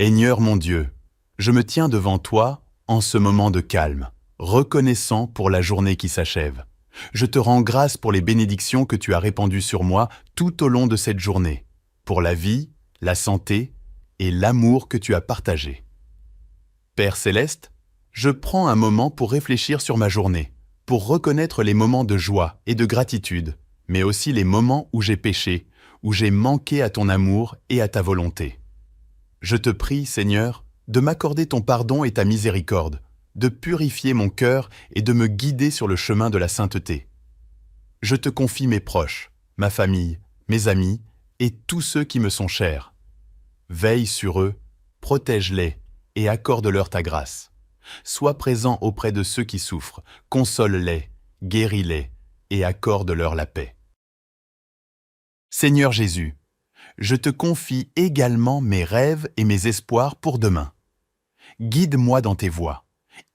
Seigneur mon Dieu, je me tiens devant toi en ce moment de calme, reconnaissant pour la journée qui s'achève. Je te rends grâce pour les bénédictions que tu as répandues sur moi tout au long de cette journée, pour la vie, la santé et l'amour que tu as partagé. Père Céleste, je prends un moment pour réfléchir sur ma journée, pour reconnaître les moments de joie et de gratitude, mais aussi les moments où j'ai péché, où j'ai manqué à ton amour et à ta volonté. Je te prie, Seigneur, de m'accorder ton pardon et ta miséricorde, de purifier mon cœur et de me guider sur le chemin de la sainteté. Je te confie mes proches, ma famille, mes amis et tous ceux qui me sont chers. Veille sur eux, protège-les et accorde-leur ta grâce. Sois présent auprès de ceux qui souffrent, console-les, guéris-les et accorde-leur la paix. Seigneur Jésus, je te confie également mes rêves et mes espoirs pour demain. Guide-moi dans tes voies,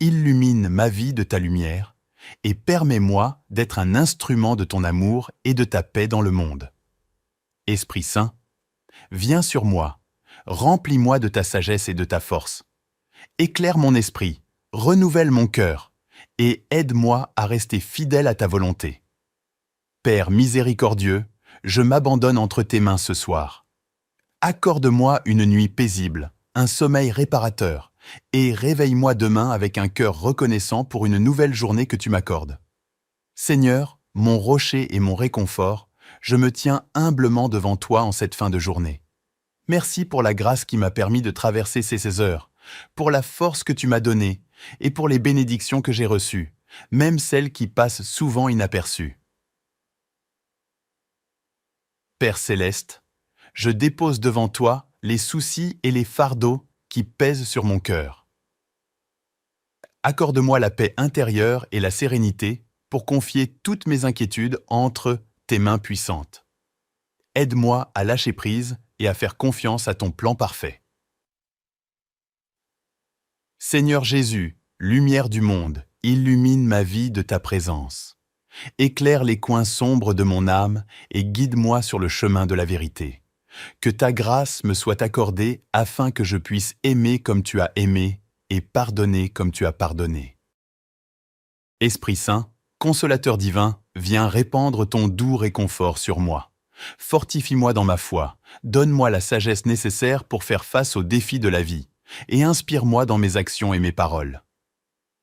illumine ma vie de ta lumière et permets-moi d'être un instrument de ton amour et de ta paix dans le monde. Esprit Saint, viens sur moi, remplis-moi de ta sagesse et de ta force. Éclaire mon esprit, renouvelle mon cœur et aide-moi à rester fidèle à ta volonté. Père miséricordieux, je m'abandonne entre tes mains ce soir. Accorde-moi une nuit paisible, un sommeil réparateur, et réveille-moi demain avec un cœur reconnaissant pour une nouvelle journée que tu m'accordes. Seigneur, mon rocher et mon réconfort, je me tiens humblement devant toi en cette fin de journée. Merci pour la grâce qui m'a permis de traverser ces heures, pour la force que tu m'as donnée et pour les bénédictions que j'ai reçues, même celles qui passent souvent inaperçues. Père Céleste, je dépose devant toi les soucis et les fardeaux qui pèsent sur mon cœur. Accorde-moi la paix intérieure et la sérénité pour confier toutes mes inquiétudes entre tes mains puissantes. Aide-moi à lâcher prise et à faire confiance à ton plan parfait. Seigneur Jésus, lumière du monde, illumine ma vie de ta présence. Éclaire les coins sombres de mon âme et guide-moi sur le chemin de la vérité. Que ta grâce me soit accordée afin que je puisse aimer comme tu as aimé et pardonner comme tu as pardonné. Esprit Saint, consolateur divin, viens répandre ton doux réconfort sur moi. Fortifie-moi dans ma foi, donne-moi la sagesse nécessaire pour faire face aux défis de la vie et inspire-moi dans mes actions et mes paroles.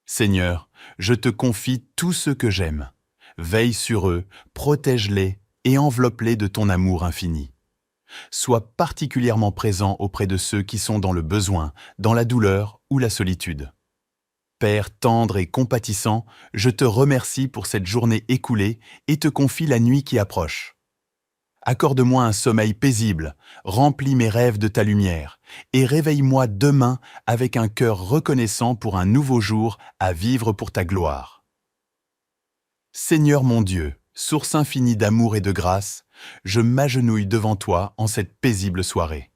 Seigneur, je te confie tous ceux que j'aime. Veille sur eux, protège-les et enveloppe-les de ton amour infini. Sois particulièrement présent auprès de ceux qui sont dans le besoin, dans la douleur ou la solitude. Père tendre et compatissant, je te remercie pour cette journée écoulée et te confie la nuit qui approche. Accorde-moi un sommeil paisible, remplis mes rêves de ta lumière et réveille-moi demain avec un cœur reconnaissant pour un nouveau jour à vivre pour ta gloire. Seigneur mon Dieu, source infinie d'amour et de grâce, je m'agenouille devant toi en cette paisible soirée.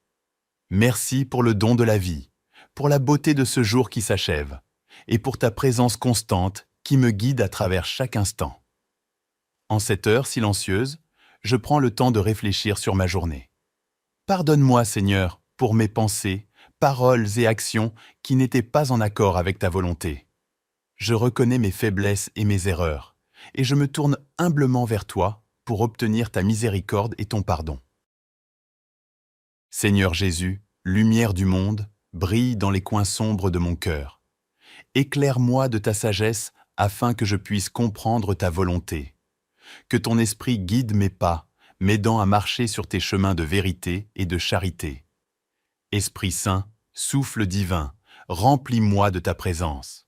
Merci pour le don de la vie, pour la beauté de ce jour qui s'achève, et pour ta présence constante qui me guide à travers chaque instant. En cette heure silencieuse, je prends le temps de réfléchir sur ma journée. Pardonne-moi, Seigneur, pour mes pensées, paroles et actions qui n'étaient pas en accord avec ta volonté. Je reconnais mes faiblesses et mes erreurs, et je me tourne humblement vers toi pour obtenir ta miséricorde et ton pardon. Seigneur Jésus, lumière du monde, brille dans les coins sombres de mon cœur. Éclaire-moi de ta sagesse afin que je puisse comprendre ta volonté. Que ton esprit guide mes pas, m'aidant à marcher sur tes chemins de vérité et de charité. Esprit Saint, souffle divin, remplis-moi de ta présence.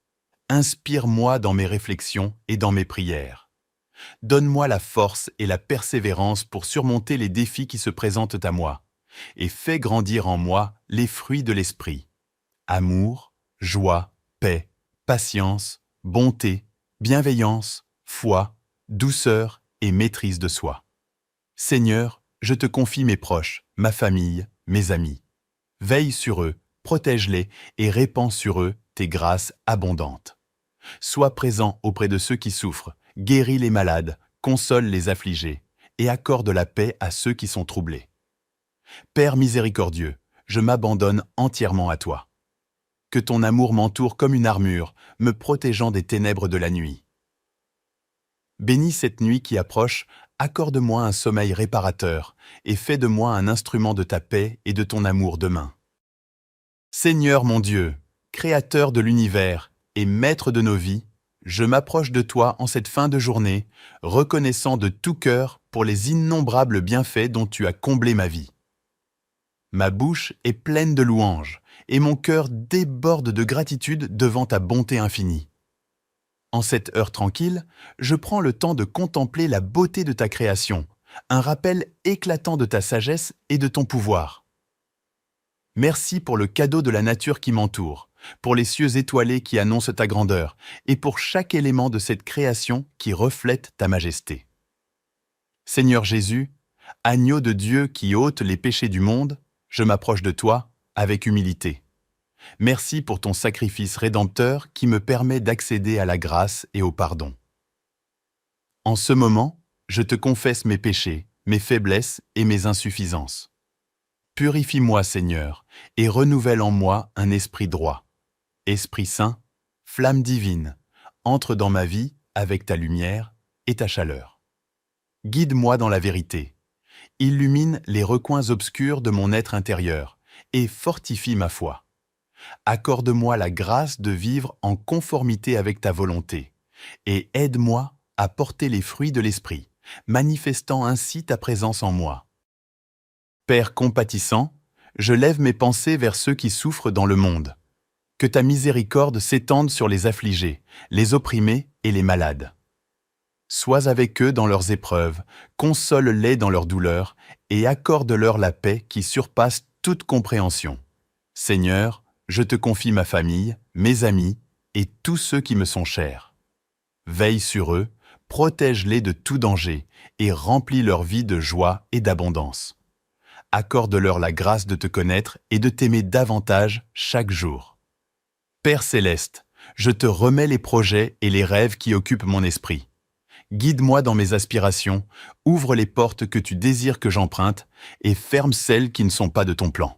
Inspire-moi dans mes réflexions et dans mes prières. Donne-moi la force et la persévérance pour surmonter les défis qui se présentent à moi, et fais grandir en moi les fruits de l'esprit. Amour, joie, paix, patience, bonté, bienveillance, foi, douceur et maîtrise de soi. Seigneur, je te confie mes proches, ma famille, mes amis. Veille sur eux, protège-les et répands sur eux tes grâces abondantes. Sois présent auprès de ceux qui souffrent, guéris les malades, console les affligés et accorde la paix à ceux qui sont troublés. Père miséricordieux, je m'abandonne entièrement à toi. Que ton amour m'entoure comme une armure, me protégeant des ténèbres de la nuit. Bénis cette nuit qui approche, accorde-moi un sommeil réparateur et fais de moi un instrument de ta paix et de ton amour demain. Seigneur mon Dieu, Créateur de l'univers et Maître de nos vies, je m'approche de toi en cette fin de journée, reconnaissant de tout cœur pour les innombrables bienfaits dont tu as comblé ma vie. Ma bouche est pleine de louanges et mon cœur déborde de gratitude devant ta bonté infinie. En cette heure tranquille, je prends le temps de contempler la beauté de ta création, un rappel éclatant de ta sagesse et de ton pouvoir. Merci pour le cadeau de la nature qui m'entoure, pour les cieux étoilés qui annoncent ta grandeur, et pour chaque élément de cette création qui reflète ta majesté. Seigneur Jésus, agneau de Dieu qui ôte les péchés du monde, je m'approche de toi avec humilité. Merci pour ton sacrifice rédempteur qui me permet d'accéder à la grâce et au pardon. En ce moment, je te confesse mes péchés, mes faiblesses et mes insuffisances. Purifie-moi, Seigneur, et renouvelle en moi un esprit droit. Esprit Saint, flamme divine, entre dans ma vie avec ta lumière et ta chaleur. Guide-moi dans la vérité. Illumine les recoins obscurs de mon être intérieur et fortifie ma foi. Accorde-moi la grâce de vivre en conformité avec ta volonté et aide-moi à porter les fruits de l'esprit, manifestant ainsi ta présence en moi. Père compatissant, je lève mes pensées vers ceux qui souffrent dans le monde. Que ta miséricorde s'étende sur les affligés, les opprimés et les malades. Sois avec eux dans leurs épreuves, console-les dans leurs douleurs et accorde-leur la paix qui surpasse toute compréhension. Seigneur, je te confie ma famille, mes amis et tous ceux qui me sont chers. Veille sur eux, protège-les de tout danger et remplis leur vie de joie et d'abondance. Accorde-leur la grâce de te connaître et de t'aimer davantage chaque jour. Père céleste, je te remets les projets et les rêves qui occupent mon esprit. Guide-moi dans mes aspirations, ouvre les portes que tu désires que j'emprunte et ferme celles qui ne sont pas de ton plan.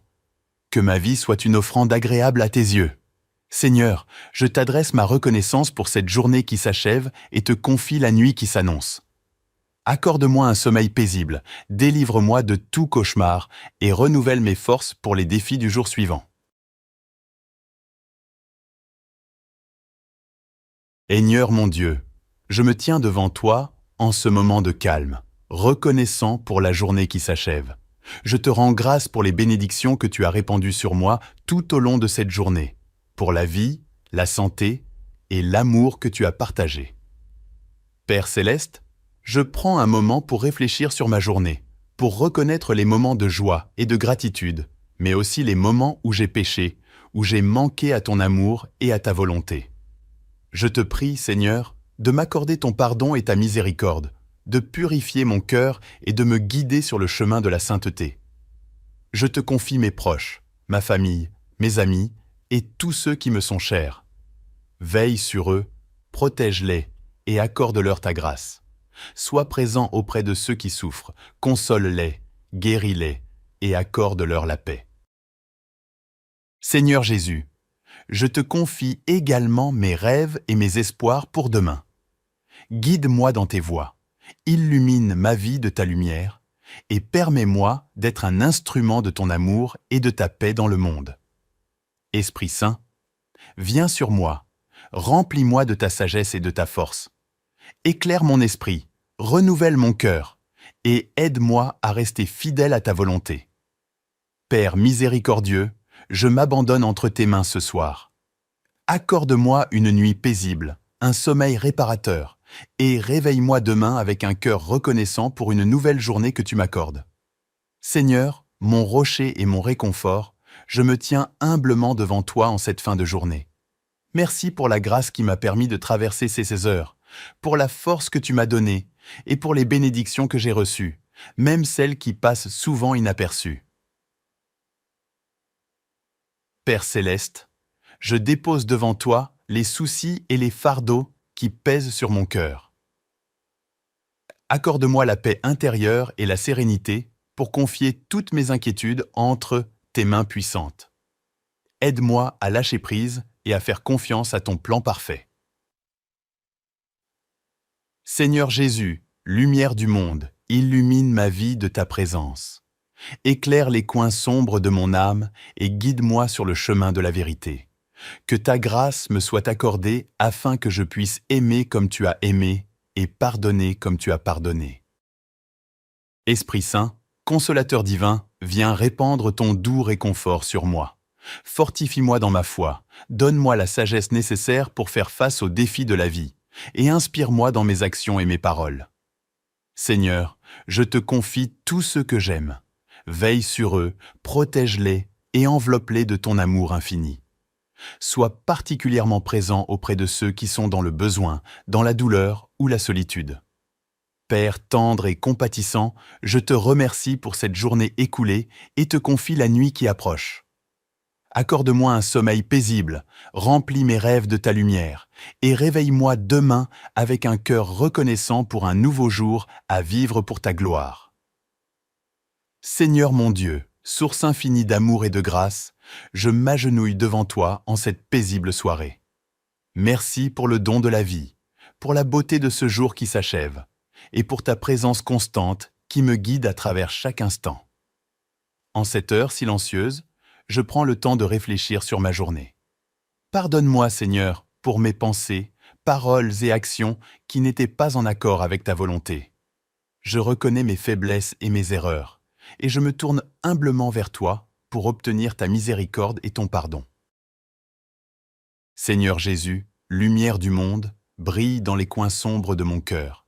Que ma vie soit une offrande agréable à tes yeux. Seigneur, je t'adresse ma reconnaissance pour cette journée qui s'achève et te confie la nuit qui s'annonce. Accorde-moi un sommeil paisible, délivre-moi de tout cauchemar et renouvelle mes forces pour les défis du jour suivant. Seigneur mon Dieu, je me tiens devant toi en ce moment de calme, reconnaissant pour la journée qui s'achève. Je te rends grâce pour les bénédictions que tu as répandues sur moi tout au long de cette journée, pour la vie, la santé et l'amour que tu as partagé. Père céleste, je prends un moment pour réfléchir sur ma journée, pour reconnaître les moments de joie et de gratitude, mais aussi les moments où j'ai péché, où j'ai manqué à ton amour et à ta volonté. Je te prie, Seigneur, de m'accorder ton pardon et ta miséricorde, de purifier mon cœur et de me guider sur le chemin de la sainteté. Je te confie mes proches, ma famille, mes amis et tous ceux qui me sont chers. Veille sur eux, protège-les et accorde-leur ta grâce. Sois présent auprès de ceux qui souffrent, console-les, guéris-les et accorde-leur la paix. Seigneur Jésus, je te confie également mes rêves et mes espoirs pour demain. Guide-moi dans tes voies. Illumine ma vie de ta lumière et permets-moi d'être un instrument de ton amour et de ta paix dans le monde. Esprit Saint, viens sur moi, remplis-moi de ta sagesse et de ta force. Éclaire mon esprit, renouvelle mon cœur et aide-moi à rester fidèle à ta volonté. Père miséricordieux, je m'abandonne entre tes mains ce soir. Accorde-moi une nuit paisible, un sommeil réparateur, et réveille-moi demain avec un cœur reconnaissant pour une nouvelle journée que tu m'accordes. Seigneur, mon rocher et mon réconfort, je me tiens humblement devant toi en cette fin de journée. Merci pour la grâce qui m'a permis de traverser ces heures, pour la force que tu m'as donnée et pour les bénédictions que j'ai reçues, même celles qui passent souvent inaperçues. Père céleste, je dépose devant toi les soucis et les fardeaux qui pèsent sur mon cœur. Accorde-moi la paix intérieure et la sérénité pour confier toutes mes inquiétudes entre tes mains puissantes. Aide-moi à lâcher prise et à faire confiance à ton plan parfait. Seigneur Jésus, lumière du monde, illumine ma vie de ta présence. Éclaire les coins sombres de mon âme et guide-moi sur le chemin de la vérité. Que ta grâce me soit accordée afin que je puisse aimer comme tu as aimé et pardonner comme tu as pardonné. Esprit Saint, consolateur divin, viens répandre ton doux réconfort sur moi. Fortifie-moi dans ma foi, donne-moi la sagesse nécessaire pour faire face aux défis de la vie, et inspire-moi dans mes actions et mes paroles. Seigneur, je te confie tous ceux que j'aime. Veille sur eux, protège-les et enveloppe-les de ton amour infini. Sois particulièrement présent auprès de ceux qui sont dans le besoin, dans la douleur ou la solitude. Père tendre et compatissant, je te remercie pour cette journée écoulée et te confie la nuit qui approche. Accorde-moi un sommeil paisible, remplis mes rêves de ta lumière, et réveille-moi demain avec un cœur reconnaissant pour un nouveau jour à vivre pour ta gloire. Seigneur mon Dieu, source infinie d'amour et de grâce, je m'agenouille devant toi en cette paisible soirée. Merci pour le don de la vie, pour la beauté de ce jour qui s'achève, et pour ta présence constante qui me guide à travers chaque instant. En cette heure silencieuse, je prends le temps de réfléchir sur ma journée. Pardonne-moi, Seigneur, pour mes pensées, paroles et actions qui n'étaient pas en accord avec ta volonté. Je reconnais mes faiblesses et mes erreurs, et je me tourne humblement vers toi pour obtenir ta miséricorde et ton pardon. Seigneur Jésus, lumière du monde, brille dans les coins sombres de mon cœur.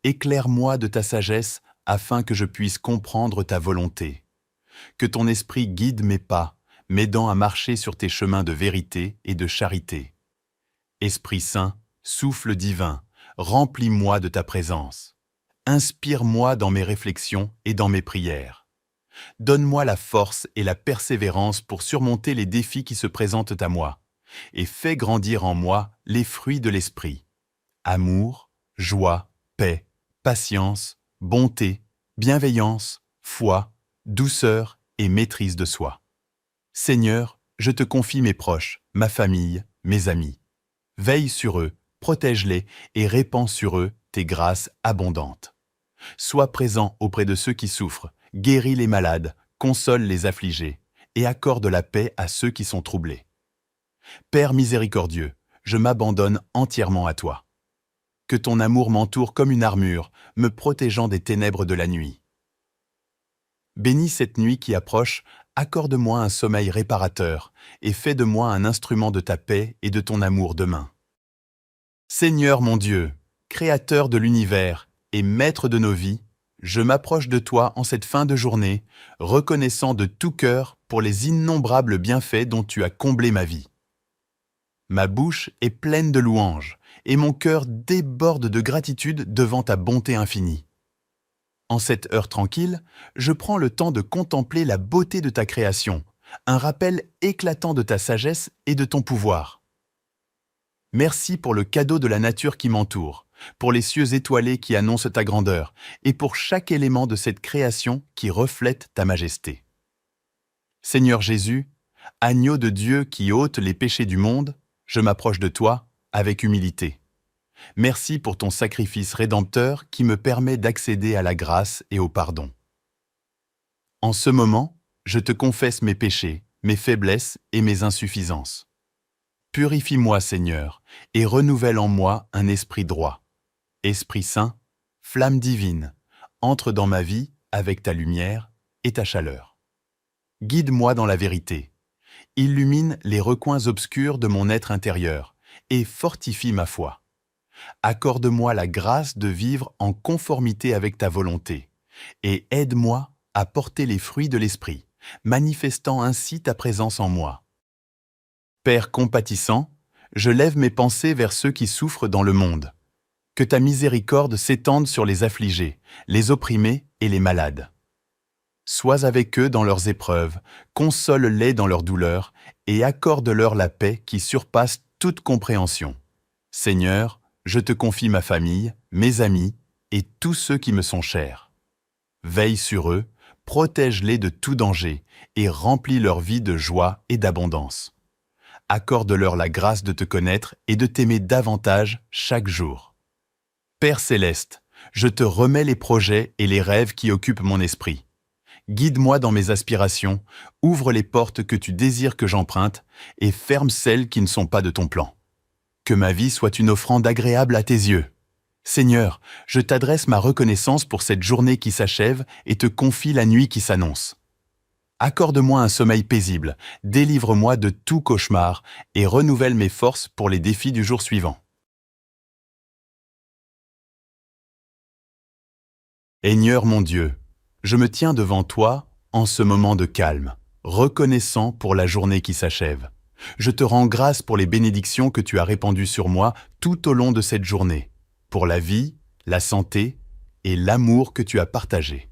Éclaire-moi de ta sagesse afin que je puisse comprendre ta volonté. Que ton esprit guide mes pas, m'aidant à marcher sur tes chemins de vérité et de charité. Esprit Saint, souffle divin, remplis-moi de ta présence. Inspire-moi dans mes réflexions et dans mes prières. Donne-moi la force et la persévérance pour surmonter les défis qui se présentent à moi, et fais grandir en moi les fruits de l'esprit. Amour, joie, paix, patience, bonté, bienveillance, foi, douceur et maîtrise de soi. Seigneur, je te confie mes proches, ma famille, mes amis. Veille sur eux, protège-les et répands sur eux tes grâces abondantes. Sois présent auprès de ceux qui souffrent, guéris les malades, console les affligés et accorde la paix à ceux qui sont troublés. Père miséricordieux, je m'abandonne entièrement à toi. Que ton amour m'entoure comme une armure, me protégeant des ténèbres de la nuit. Bénis cette nuit qui approche, accorde-moi un sommeil réparateur et fais de moi un instrument de ta paix et de ton amour demain. Seigneur mon Dieu, Créateur de l'univers et Maître de nos vies, je m'approche de toi en cette fin de journée, reconnaissant de tout cœur pour les innombrables bienfaits dont tu as comblé ma vie. Ma bouche est pleine de louanges et mon cœur déborde de gratitude devant ta bonté infinie. En cette heure tranquille, je prends le temps de contempler la beauté de ta création, un rappel éclatant de ta sagesse et de ton pouvoir. Merci pour le cadeau de la nature qui m'entoure, pour les cieux étoilés qui annoncent ta grandeur, et pour chaque élément de cette création qui reflète ta majesté. Seigneur Jésus, agneau de Dieu qui ôte les péchés du monde, je m'approche de toi avec humilité. Merci pour ton sacrifice rédempteur qui me permet d'accéder à la grâce et au pardon. En ce moment, je te confesse mes péchés, mes faiblesses et mes insuffisances. Purifie-moi, Seigneur, et renouvelle en moi un esprit droit. Esprit Saint, flamme divine, entre dans ma vie avec ta lumière et ta chaleur. Guide-moi dans la vérité. Illumine les recoins obscurs de mon être intérieur et fortifie ma foi. Accorde-moi la grâce de vivre en conformité avec ta volonté et aide-moi à porter les fruits de l'esprit, manifestant ainsi ta présence en moi. Père compatissant, je lève mes pensées vers ceux qui souffrent dans le monde. Que ta miséricorde s'étende sur les affligés, les opprimés et les malades. Sois avec eux dans leurs épreuves, console-les dans leurs douleurs et accorde-leur la paix qui surpasse toute compréhension. Seigneur, je te confie ma famille, mes amis et tous ceux qui me sont chers. Veille sur eux, protège-les de tout danger et remplis leur vie de joie et d'abondance. Accorde-leur la grâce de te connaître et de t'aimer davantage chaque jour. Père céleste, je te remets les projets et les rêves qui occupent mon esprit. Guide-moi dans mes aspirations, ouvre les portes que tu désires que j'emprunte et ferme celles qui ne sont pas de ton plan. Que ma vie soit une offrande agréable à tes yeux. Seigneur, je t'adresse ma reconnaissance pour cette journée qui s'achève et te confie la nuit qui s'annonce. Accorde-moi un sommeil paisible, délivre-moi de tout cauchemar et renouvelle mes forces pour les défis du jour suivant. Seigneur mon Dieu, je me tiens devant toi en ce moment de calme, reconnaissant pour la journée qui s'achève. Je te rends grâce pour les bénédictions que tu as répandues sur moi tout au long de cette journée, pour la vie, la santé et l'amour que tu as partagé.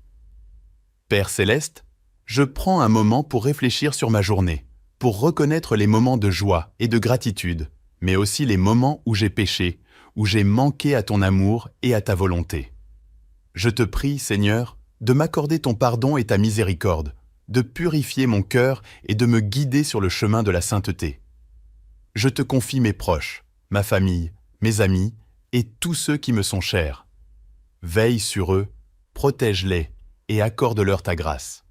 Père céleste, je prends un moment pour réfléchir sur ma journée, pour reconnaître les moments de joie et de gratitude, mais aussi les moments où j'ai péché, où j'ai manqué à ton amour et à ta volonté. Je te prie, Seigneur, de m'accorder ton pardon et ta miséricorde, de purifier mon cœur et de me guider sur le chemin de la sainteté. Je te confie mes proches, ma famille, mes amis et tous ceux qui me sont chers. Veille sur eux, protège-les et accorde-leur ta grâce.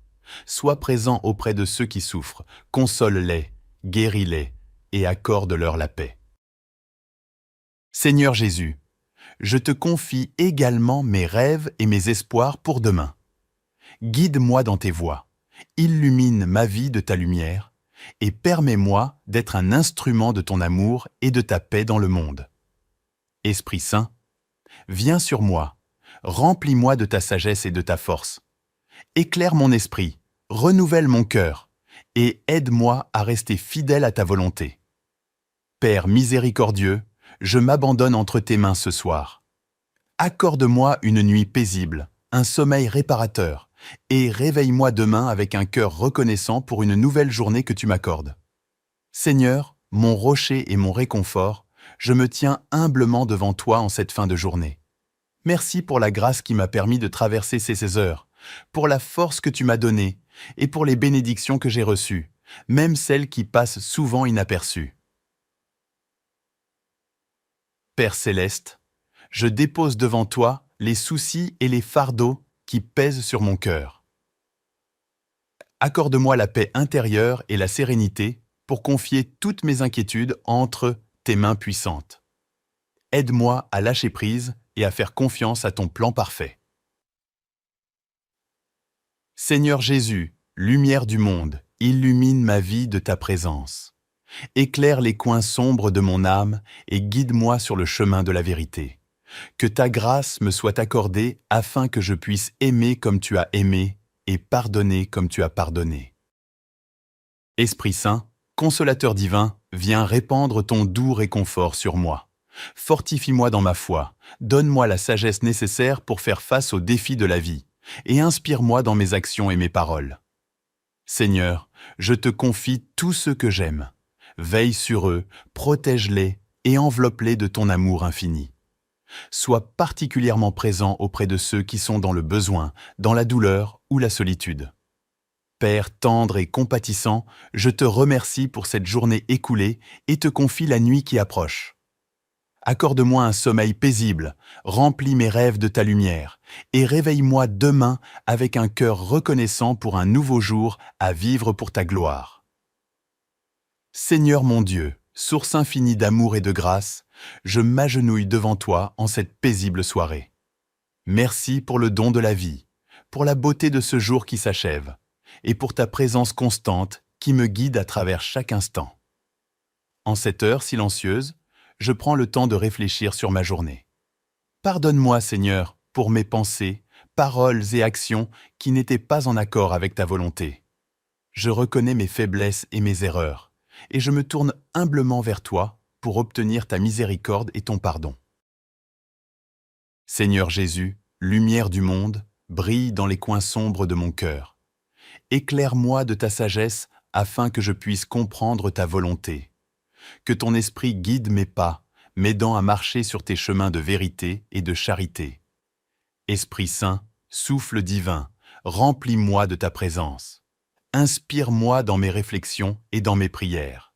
Sois présent auprès de ceux qui souffrent, console-les, guéris-les et accorde-leur la paix. Seigneur Jésus, je te confie également mes rêves et mes espoirs pour demain. Guide-moi dans tes voies, illumine ma vie de ta lumière et permets-moi d'être un instrument de ton amour et de ta paix dans le monde. Esprit Saint, viens sur moi, remplis-moi de ta sagesse et de ta force. Éclaire mon esprit, renouvelle mon cœur et aide-moi à rester fidèle à ta volonté. Père miséricordieux, je m'abandonne entre tes mains ce soir. Accorde-moi une nuit paisible, un sommeil réparateur et réveille-moi demain avec un cœur reconnaissant pour une nouvelle journée que tu m'accordes. Seigneur, mon rocher et mon réconfort, je me tiens humblement devant toi en cette fin de journée. Merci pour la grâce qui m'a permis de traverser ces heures, pour la force que tu m'as donnée et pour les bénédictions que j'ai reçues, même celles qui passent souvent inaperçues. Père céleste, je dépose devant toi les soucis et les fardeaux qui pèsent sur mon cœur. Accorde-moi la paix intérieure et la sérénité pour confier toutes mes inquiétudes entre tes mains puissantes. Aide-moi à lâcher prise et à faire confiance à ton plan parfait. Seigneur Jésus, lumière du monde, illumine ma vie de ta présence. Éclaire les coins sombres de mon âme et guide-moi sur le chemin de la vérité. Que ta grâce me soit accordée afin que je puisse aimer comme tu as aimé et pardonner comme tu as pardonné. Esprit Saint, consolateur divin, viens répandre ton doux réconfort sur moi. Fortifie-moi dans ma foi, donne-moi la sagesse nécessaire pour faire face aux défis de la vie et inspire-moi dans mes actions et mes paroles. Seigneur, je te confie tous ceux que j'aime. Veille sur eux, protège-les et enveloppe-les de ton amour infini. Sois particulièrement présent auprès de ceux qui sont dans le besoin, dans la douleur ou la solitude. Père tendre et compatissant, je te remercie pour cette journée écoulée et te confie la nuit qui approche. Accorde-moi un sommeil paisible, remplis mes rêves de ta lumière et réveille-moi demain avec un cœur reconnaissant pour un nouveau jour à vivre pour ta gloire. Seigneur mon Dieu, source infinie d'amour et de grâce, je m'agenouille devant toi en cette paisible soirée. Merci pour le don de la vie, pour la beauté de ce jour qui s'achève et pour ta présence constante qui me guide à travers chaque instant. En cette heure silencieuse, je prends le temps de réfléchir sur ma journée. Pardonne-moi, Seigneur, pour mes pensées, paroles et actions qui n'étaient pas en accord avec ta volonté. Je reconnais mes faiblesses et mes erreurs, et je me tourne humblement vers toi pour obtenir ta miséricorde et ton pardon. Seigneur Jésus, lumière du monde, brille dans les coins sombres de mon cœur. Éclaire-moi de ta sagesse afin que je puisse comprendre ta volonté. Que ton esprit guide mes pas, m'aidant à marcher sur tes chemins de vérité et de charité. Esprit Saint, souffle divin, remplis-moi de ta présence. Inspire-moi dans mes réflexions et dans mes prières.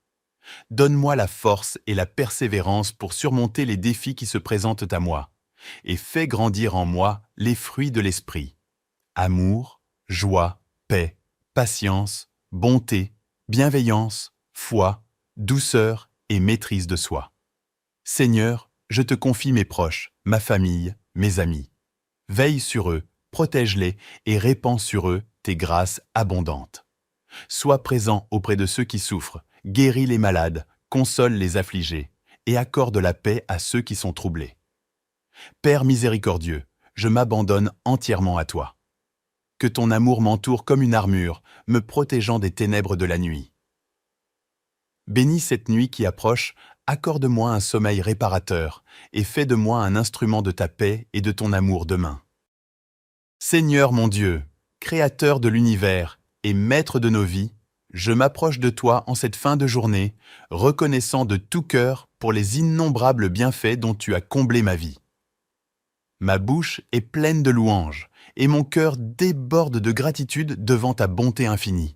Donne-moi la force et la persévérance pour surmonter les défis qui se présentent à moi, et fais grandir en moi les fruits de l'esprit. Amour, joie, paix, patience, bonté, bienveillance, foi, douceur et maîtrise de soi. Seigneur, je te confie mes proches, ma famille, mes amis. Veille sur eux, protège-les et répands sur eux tes grâces abondantes. Sois présent auprès de ceux qui souffrent, guéris les malades, console les affligés et accorde la paix à ceux qui sont troublés. Père miséricordieux, je m'abandonne entièrement à toi. Que ton amour m'entoure comme une armure, me protégeant des ténèbres de la nuit. Bénis cette nuit qui approche, accorde-moi un sommeil réparateur et fais de moi un instrument de ta paix et de ton amour demain. Seigneur mon Dieu, Créateur de l'univers et Maître de nos vies, je m'approche de toi en cette fin de journée, reconnaissant de tout cœur pour les innombrables bienfaits dont tu as comblé ma vie. Ma bouche est pleine de louanges et mon cœur déborde de gratitude devant ta bonté infinie.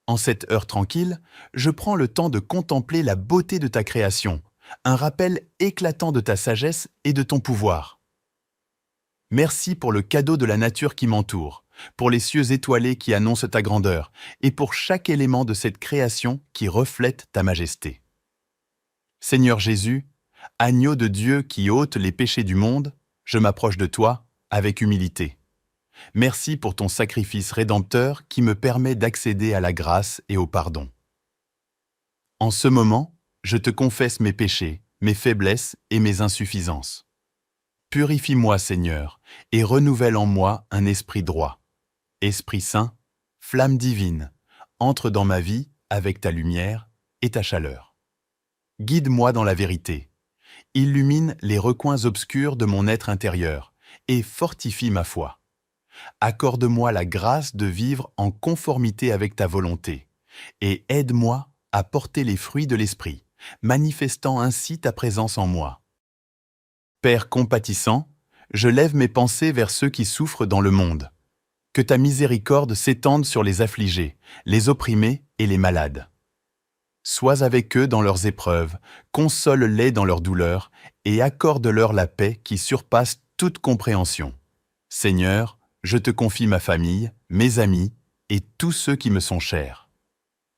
En cette heure tranquille, je prends le temps de contempler la beauté de ta création, un rappel éclatant de ta sagesse et de ton pouvoir. Merci pour le cadeau de la nature qui m'entoure, pour les cieux étoilés qui annoncent ta grandeur, et pour chaque élément de cette création qui reflète ta majesté. Seigneur Jésus, agneau de Dieu qui ôte les péchés du monde, je m'approche de toi avec humilité. Merci pour ton sacrifice rédempteur qui me permet d'accéder à la grâce et au pardon. En ce moment, je te confesse mes péchés, mes faiblesses et mes insuffisances. Purifie-moi, Seigneur, et renouvelle en moi un esprit droit. Esprit Saint, flamme divine, entre dans ma vie avec ta lumière et ta chaleur. Guide-moi dans la vérité. Illumine les recoins obscurs de mon être intérieur et fortifie ma foi. Accorde-moi la grâce de vivre en conformité avec ta volonté et aide-moi à porter les fruits de l'esprit, manifestant ainsi ta présence en moi. Père compatissant, je lève mes pensées vers ceux qui souffrent dans le monde. Que ta miséricorde s'étende sur les affligés, les opprimés et les malades. Sois avec eux dans leurs épreuves, console-les dans leurs douleurs et accorde-leur la paix qui surpasse toute compréhension. Seigneur, je te confie ma famille, mes amis et tous ceux qui me sont chers.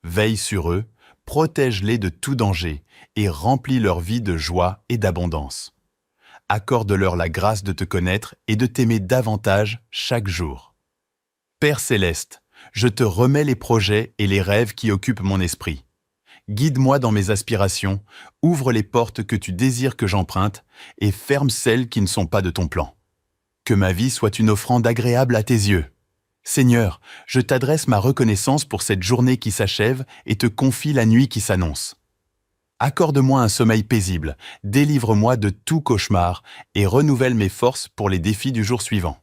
Veille sur eux, protège-les de tout danger et remplis leur vie de joie et d'abondance. Accorde-leur la grâce de te connaître et de t'aimer davantage chaque jour. Père céleste, je te remets les projets et les rêves qui occupent mon esprit. Guide-moi dans mes aspirations, ouvre les portes que tu désires que j'emprunte et ferme celles qui ne sont pas de ton plan. Que ma vie soit une offrande agréable à tes yeux. Seigneur, je t'adresse ma reconnaissance pour cette journée qui s'achève et te confie la nuit qui s'annonce. Accorde-moi un sommeil paisible, délivre-moi de tout cauchemar et renouvelle mes forces pour les défis du jour suivant.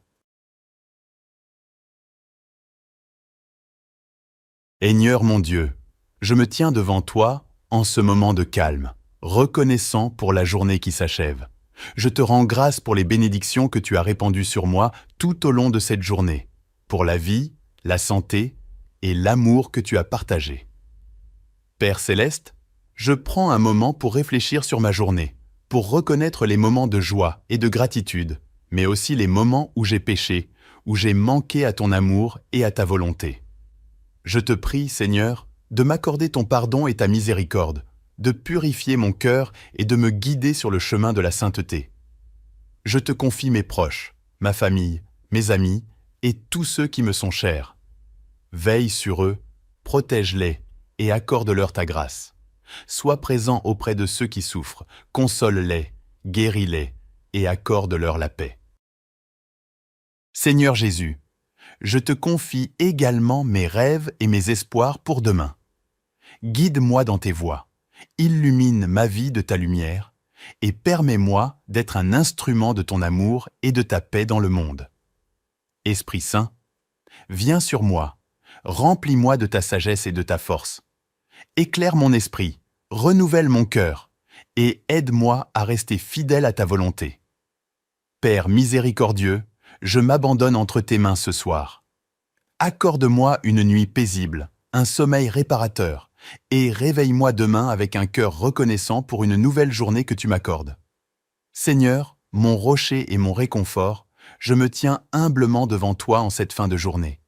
Seigneur mon Dieu, je me tiens devant toi en ce moment de calme, reconnaissant pour la journée qui s'achève. Je te rends grâce pour les bénédictions que tu as répandues sur moi tout au long de cette journée, pour la vie, la santé et l'amour que tu as partagé. Père céleste, je prends un moment pour réfléchir sur ma journée, pour reconnaître les moments de joie et de gratitude, mais aussi les moments où j'ai péché, où j'ai manqué à ton amour et à ta volonté. Je te prie, Seigneur, de m'accorder ton pardon et ta miséricorde, de purifier mon cœur et de me guider sur le chemin de la sainteté. Je te confie mes proches, ma famille, mes amis et tous ceux qui me sont chers. Veille sur eux, protège-les et accorde-leur ta grâce. Sois présent auprès de ceux qui souffrent, console-les, guéris-les et accorde-leur la paix. Seigneur Jésus, je te confie également mes rêves et mes espoirs pour demain. Guide-moi dans tes voies. Illumine ma vie de ta lumière et permets-moi d'être un instrument de ton amour et de ta paix dans le monde. Esprit Saint, viens sur moi, remplis-moi de ta sagesse et de ta force. Éclaire mon esprit, renouvelle mon cœur et aide-moi à rester fidèle à ta volonté. Père miséricordieux, je m'abandonne entre tes mains ce soir. Accorde-moi une nuit paisible, un sommeil réparateur, et réveille-moi demain avec un cœur reconnaissant pour une nouvelle journée que tu m'accordes. Seigneur, mon rocher et mon réconfort, je me tiens humblement devant toi en cette fin de journée.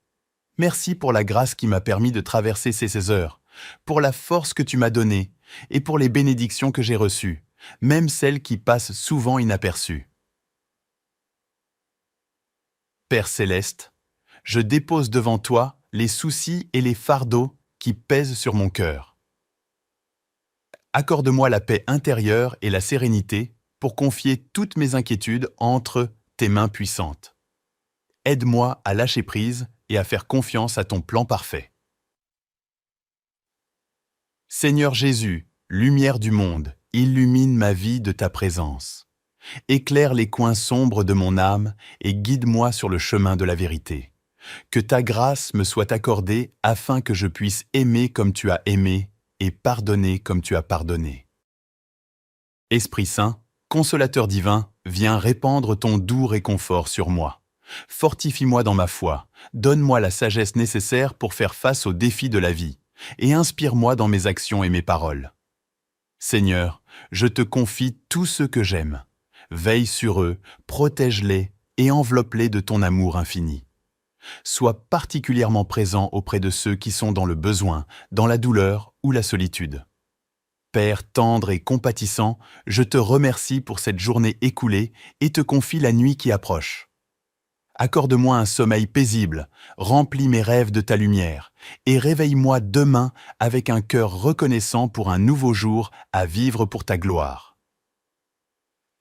Merci pour la grâce qui m'a permis de traverser ces heures, pour la force que tu m'as donnée et pour les bénédictions que j'ai reçues, même celles qui passent souvent inaperçues. Père céleste, je dépose devant toi les soucis et les fardeaux qui pèsent sur mon cœur. Accorde-moi la paix intérieure et la sérénité pour confier toutes mes inquiétudes entre tes mains puissantes. Aide-moi à lâcher prise et à faire confiance à ton plan parfait. Seigneur Jésus, lumière du monde, illumine ma vie de ta présence. Éclaire les coins sombres de mon âme et guide-moi sur le chemin de la vérité. Que ta grâce me soit accordée afin que je puisse aimer comme tu as aimé et pardonner comme tu as pardonné. Esprit Saint, consolateur divin, viens répandre ton doux réconfort sur moi. Fortifie-moi dans ma foi, donne-moi la sagesse nécessaire pour faire face aux défis de la vie, et inspire-moi dans mes actions et mes paroles. Seigneur, je te confie tous ceux que j'aime. Veille sur eux, protège-les et enveloppe-les de ton amour infini. Sois particulièrement présent auprès de ceux qui sont dans le besoin, dans la douleur ou la solitude. Père tendre et compatissant, je te remercie pour cette journée écoulée et te confie la nuit qui approche. Accorde-moi un sommeil paisible, remplis mes rêves de ta lumière, et réveille-moi demain avec un cœur reconnaissant pour un nouveau jour à vivre pour ta gloire.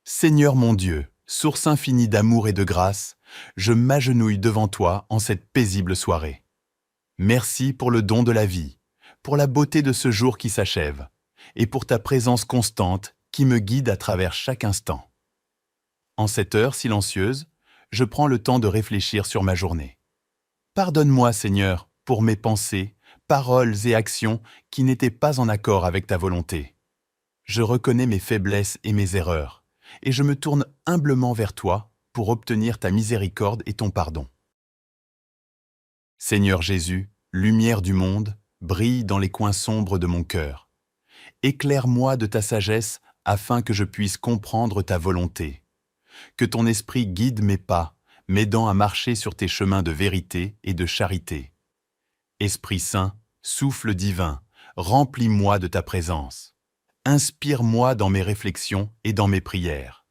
Seigneur mon Dieu, source infinie d'amour et de grâce, je m'agenouille devant toi en cette paisible soirée. Merci pour le don de la vie, pour la beauté de ce jour qui s'achève, et pour ta présence constante qui me guide à travers chaque instant. En cette heure silencieuse, je prends le temps de réfléchir sur ma journée. Pardonne-moi, Seigneur, pour mes pensées, paroles et actions qui n'étaient pas en accord avec ta volonté. Je reconnais mes faiblesses et mes erreurs, et je me tourne humblement vers toi pour obtenir ta miséricorde et ton pardon. Seigneur Jésus, lumière du monde, brille dans les coins sombres de mon cœur. Éclaire-moi de ta sagesse afin que je puisse comprendre ta volonté. Que ton esprit guide mes pas, m'aidant à marcher sur tes chemins de vérité et de charité. Esprit Saint, souffle divin, remplis-moi de ta présence. Inspire-moi dans mes réflexions et dans mes prières.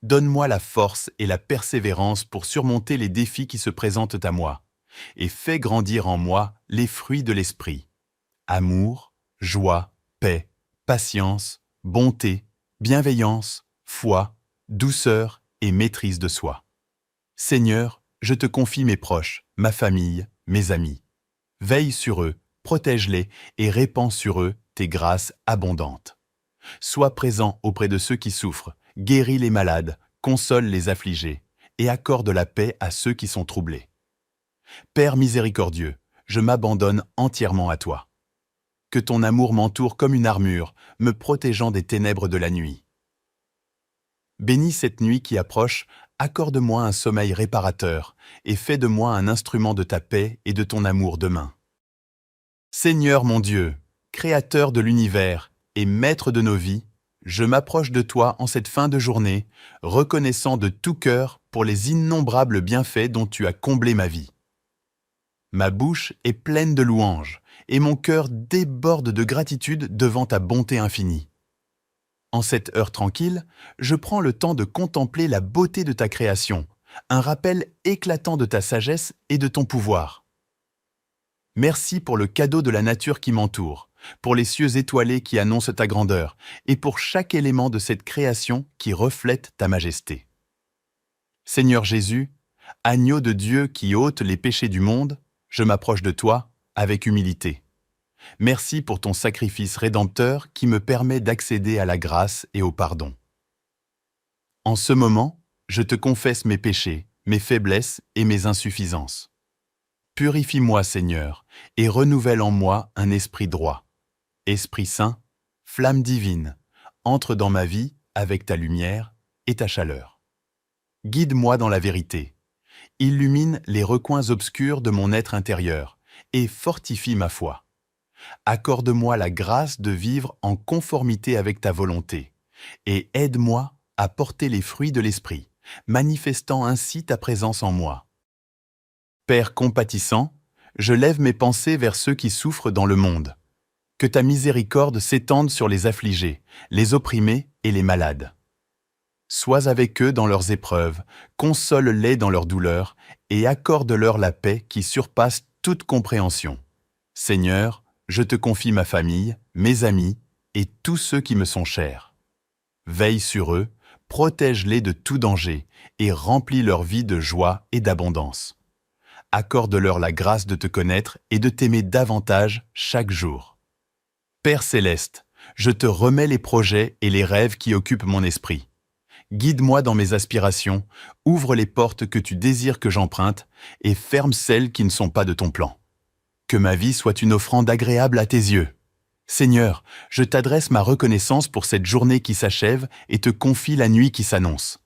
Donne-moi la force et la persévérance pour surmonter les défis qui se présentent à moi, et fais grandir en moi les fruits de l'esprit. Amour, joie, paix, patience, bonté, bienveillance, foi, douceur et maîtrise de soi. Seigneur, je te confie mes proches, ma famille, mes amis. Veille sur eux, protège-les et répands sur eux tes grâces abondantes. Sois présent auprès de ceux qui souffrent, guéris les malades, console les affligés et accorde la paix à ceux qui sont troublés. Père miséricordieux, je m'abandonne entièrement à toi. Que ton amour m'entoure comme une armure, me protégeant des ténèbres de la nuit. Bénis cette nuit qui approche, accorde-moi un sommeil réparateur et fais de moi un instrument de ta paix et de ton amour demain. Seigneur mon Dieu, Créateur de l'univers et Maître de nos vies, je m'approche de toi en cette fin de journée, reconnaissant de tout cœur pour les innombrables bienfaits dont tu as comblé ma vie. Ma bouche est pleine de louanges et mon cœur déborde de gratitude devant ta bonté infinie. En cette heure tranquille, je prends le temps de contempler la beauté de ta création, un rappel éclatant de ta sagesse et de ton pouvoir. Merci pour le cadeau de la nature qui m'entoure, pour les cieux étoilés qui annoncent ta grandeur, et pour chaque élément de cette création qui reflète ta majesté. Seigneur Jésus, agneau de Dieu qui ôte les péchés du monde, je m'approche de toi avec humilité. Merci pour ton sacrifice rédempteur qui me permet d'accéder à la grâce et au pardon. En ce moment, je te confesse mes péchés, mes faiblesses et mes insuffisances. Purifie-moi, Seigneur, et renouvelle en moi un esprit droit. Esprit Saint, flamme divine, entre dans ma vie avec ta lumière et ta chaleur. Guide-moi dans la vérité. illumine les recoins obscurs de mon être intérieur et fortifie ma foi. Accorde-moi la grâce de vivre en conformité avec ta volonté et aide-moi à porter les fruits de l'Esprit, manifestant ainsi ta présence en moi. Père compatissant, je lève mes pensées vers ceux qui souffrent dans le monde. Que ta miséricorde s'étende sur les affligés, les opprimés et les malades. Sois avec eux dans leurs épreuves, console-les dans leurs douleurs et accorde-leur la paix qui surpasse toute compréhension. Seigneur, je te confie ma famille, mes amis et tous ceux qui me sont chers. Veille sur eux, protège-les de tout danger et remplis leur vie de joie et d'abondance. Accorde-leur la grâce de te connaître et de t'aimer davantage chaque jour. Père céleste, je te remets les projets et les rêves qui occupent mon esprit. Guide-moi dans mes aspirations, ouvre les portes que tu désires que j'emprunte et ferme celles qui ne sont pas de ton plan. Que ma vie soit une offrande agréable à tes yeux. Seigneur, je t'adresse ma reconnaissance pour cette journée qui s'achève et te confie la nuit qui s'annonce.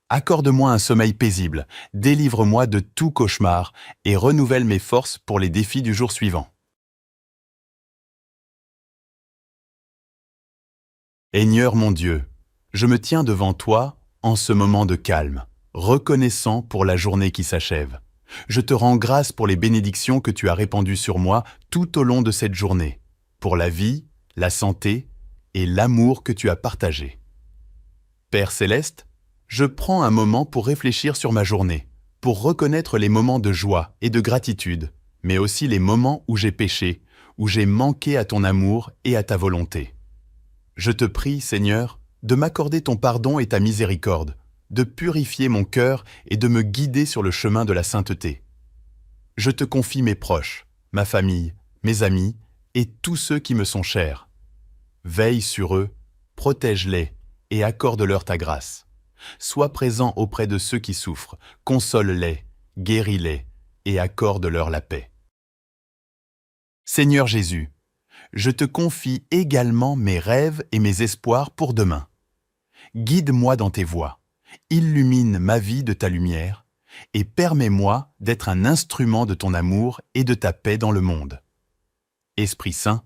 Accorde-moi un sommeil paisible, délivre-moi de tout cauchemar et renouvelle mes forces pour les défis du jour suivant. Seigneur mon Dieu, je me tiens devant toi en ce moment de calme, reconnaissant pour la journée qui s'achève. Je te rends grâce pour les bénédictions que tu as répandues sur moi tout au long de cette journée, pour la vie, la santé et l'amour que tu as partagé. Père céleste, je prends un moment pour réfléchir sur ma journée, pour reconnaître les moments de joie et de gratitude, mais aussi les moments où j'ai péché, où j'ai manqué à ton amour et à ta volonté. Je te prie, Seigneur, de m'accorder ton pardon et ta miséricorde, de purifier mon cœur et de me guider sur le chemin de la sainteté. Je te confie mes proches, ma famille, mes amis et tous ceux qui me sont chers. Veille sur eux, protège-les et accorde-leur ta grâce. Sois présent auprès de ceux qui souffrent, console-les, guéris-les et accorde-leur la paix. Seigneur Jésus, je te confie également mes rêves et mes espoirs pour demain. Guide-moi dans tes voies. Illumine ma vie de ta lumière et permets-moi d'être un instrument de ton amour et de ta paix dans le monde. Esprit Saint,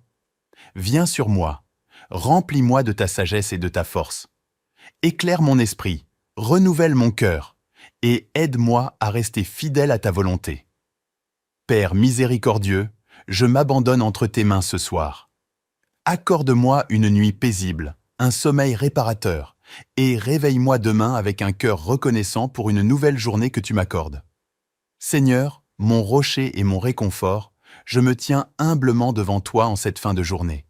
viens sur moi, remplis-moi de ta sagesse et de ta force. Éclaire mon esprit, renouvelle mon cœur et aide-moi à rester fidèle à ta volonté. Père miséricordieux, je m'abandonne entre tes mains ce soir. Accorde-moi une nuit paisible, un sommeil réparateur, et réveille-moi demain avec un cœur reconnaissant pour une nouvelle journée que tu m'accordes. Seigneur, mon rocher et mon réconfort, je me tiens humblement devant toi en cette fin de journée.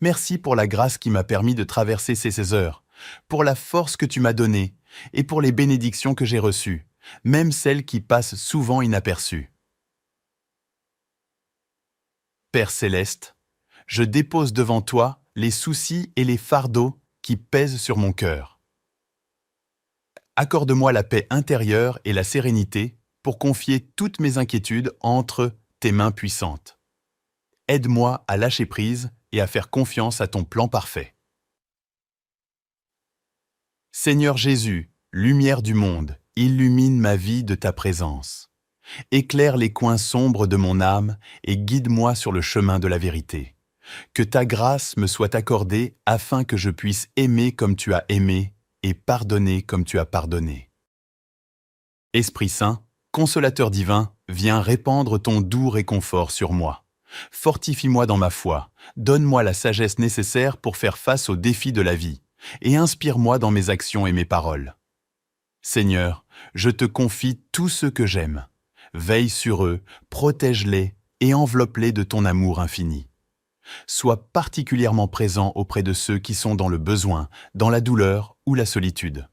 Merci pour la grâce qui m'a permis de traverser ces heures, pour la force que tu m'as donnée et pour les bénédictions que j'ai reçues, même celles qui passent souvent inaperçues. Père céleste, je dépose devant toi les soucis et les fardeaux qui pèsent sur mon cœur. Accorde-moi la paix intérieure et la sérénité pour confier toutes mes inquiétudes entre tes mains puissantes. Aide-moi à lâcher prise et à faire confiance à ton plan parfait. Seigneur Jésus, lumière du monde, illumine ma vie de ta présence. Éclaire les coins sombres de mon âme et guide-moi sur le chemin de la vérité. Que ta grâce me soit accordée afin que je puisse aimer comme tu as aimé et pardonner comme tu as pardonné. Esprit Saint, consolateur divin, viens répandre ton doux réconfort sur moi. Fortifie-moi dans ma foi, donne-moi la sagesse nécessaire pour faire face aux défis de la vie et inspire-moi dans mes actions et mes paroles. Seigneur, je te confie tous ceux que j'aime. Veille sur eux, protège-les et enveloppe-les de ton amour infini. Sois particulièrement présent auprès de ceux qui sont dans le besoin, dans la douleur ou la solitude.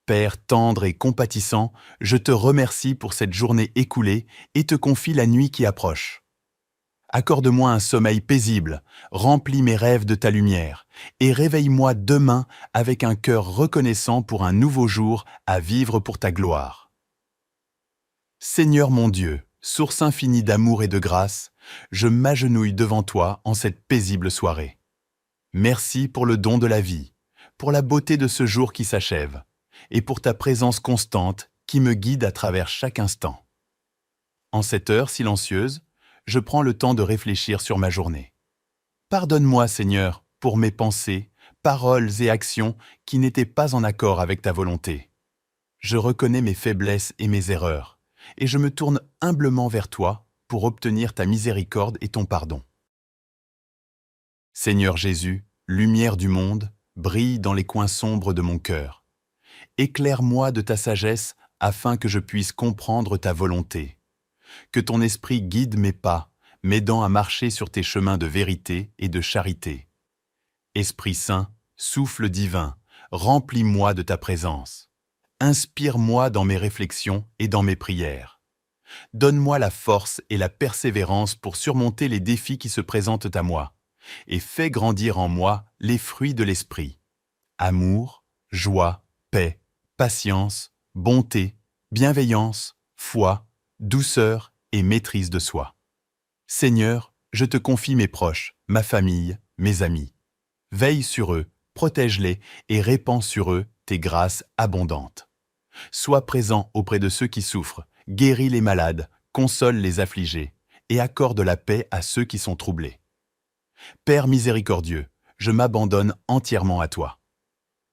Père tendre et compatissant, je te remercie pour cette journée écoulée et te confie la nuit qui approche. Accorde-moi un sommeil paisible, remplis mes rêves de ta lumière et réveille-moi demain avec un cœur reconnaissant pour un nouveau jour à vivre pour ta gloire. Seigneur mon Dieu, source infinie d'amour et de grâce, je m'agenouille devant toi en cette paisible soirée. Merci pour le don de la vie, pour la beauté de ce jour qui s'achève, et pour ta présence constante qui me guide à travers chaque instant. En cette heure silencieuse, je prends le temps de réfléchir sur ma journée. Pardonne-moi, Seigneur, pour mes pensées, paroles et actions qui n'étaient pas en accord avec ta volonté. Je reconnais mes faiblesses et mes erreurs, et je me tourne humblement vers toi pour obtenir ta miséricorde et ton pardon. Seigneur Jésus, lumière du monde, brille dans les coins sombres de mon cœur. Éclaire-moi de ta sagesse afin que je puisse comprendre ta volonté. Que ton esprit guide mes pas, m'aidant à marcher sur tes chemins de vérité et de charité. Esprit Saint, souffle divin, remplis-moi de ta présence. Inspire-moi dans mes réflexions et dans mes prières. Donne-moi la force et la persévérance pour surmonter les défis qui se présentent à moi, et fais grandir en moi les fruits de l'esprit. Amour, joie, paix, patience, bonté, bienveillance, foi, douceur et maîtrise de soi. Seigneur, je te confie mes proches, ma famille, mes amis. Veille sur eux, protège-les et répands sur eux tes grâces abondantes. Sois présent auprès de ceux qui souffrent, guéris les malades, console les affligés et accorde la paix à ceux qui sont troublés. Père miséricordieux, je m'abandonne entièrement à toi.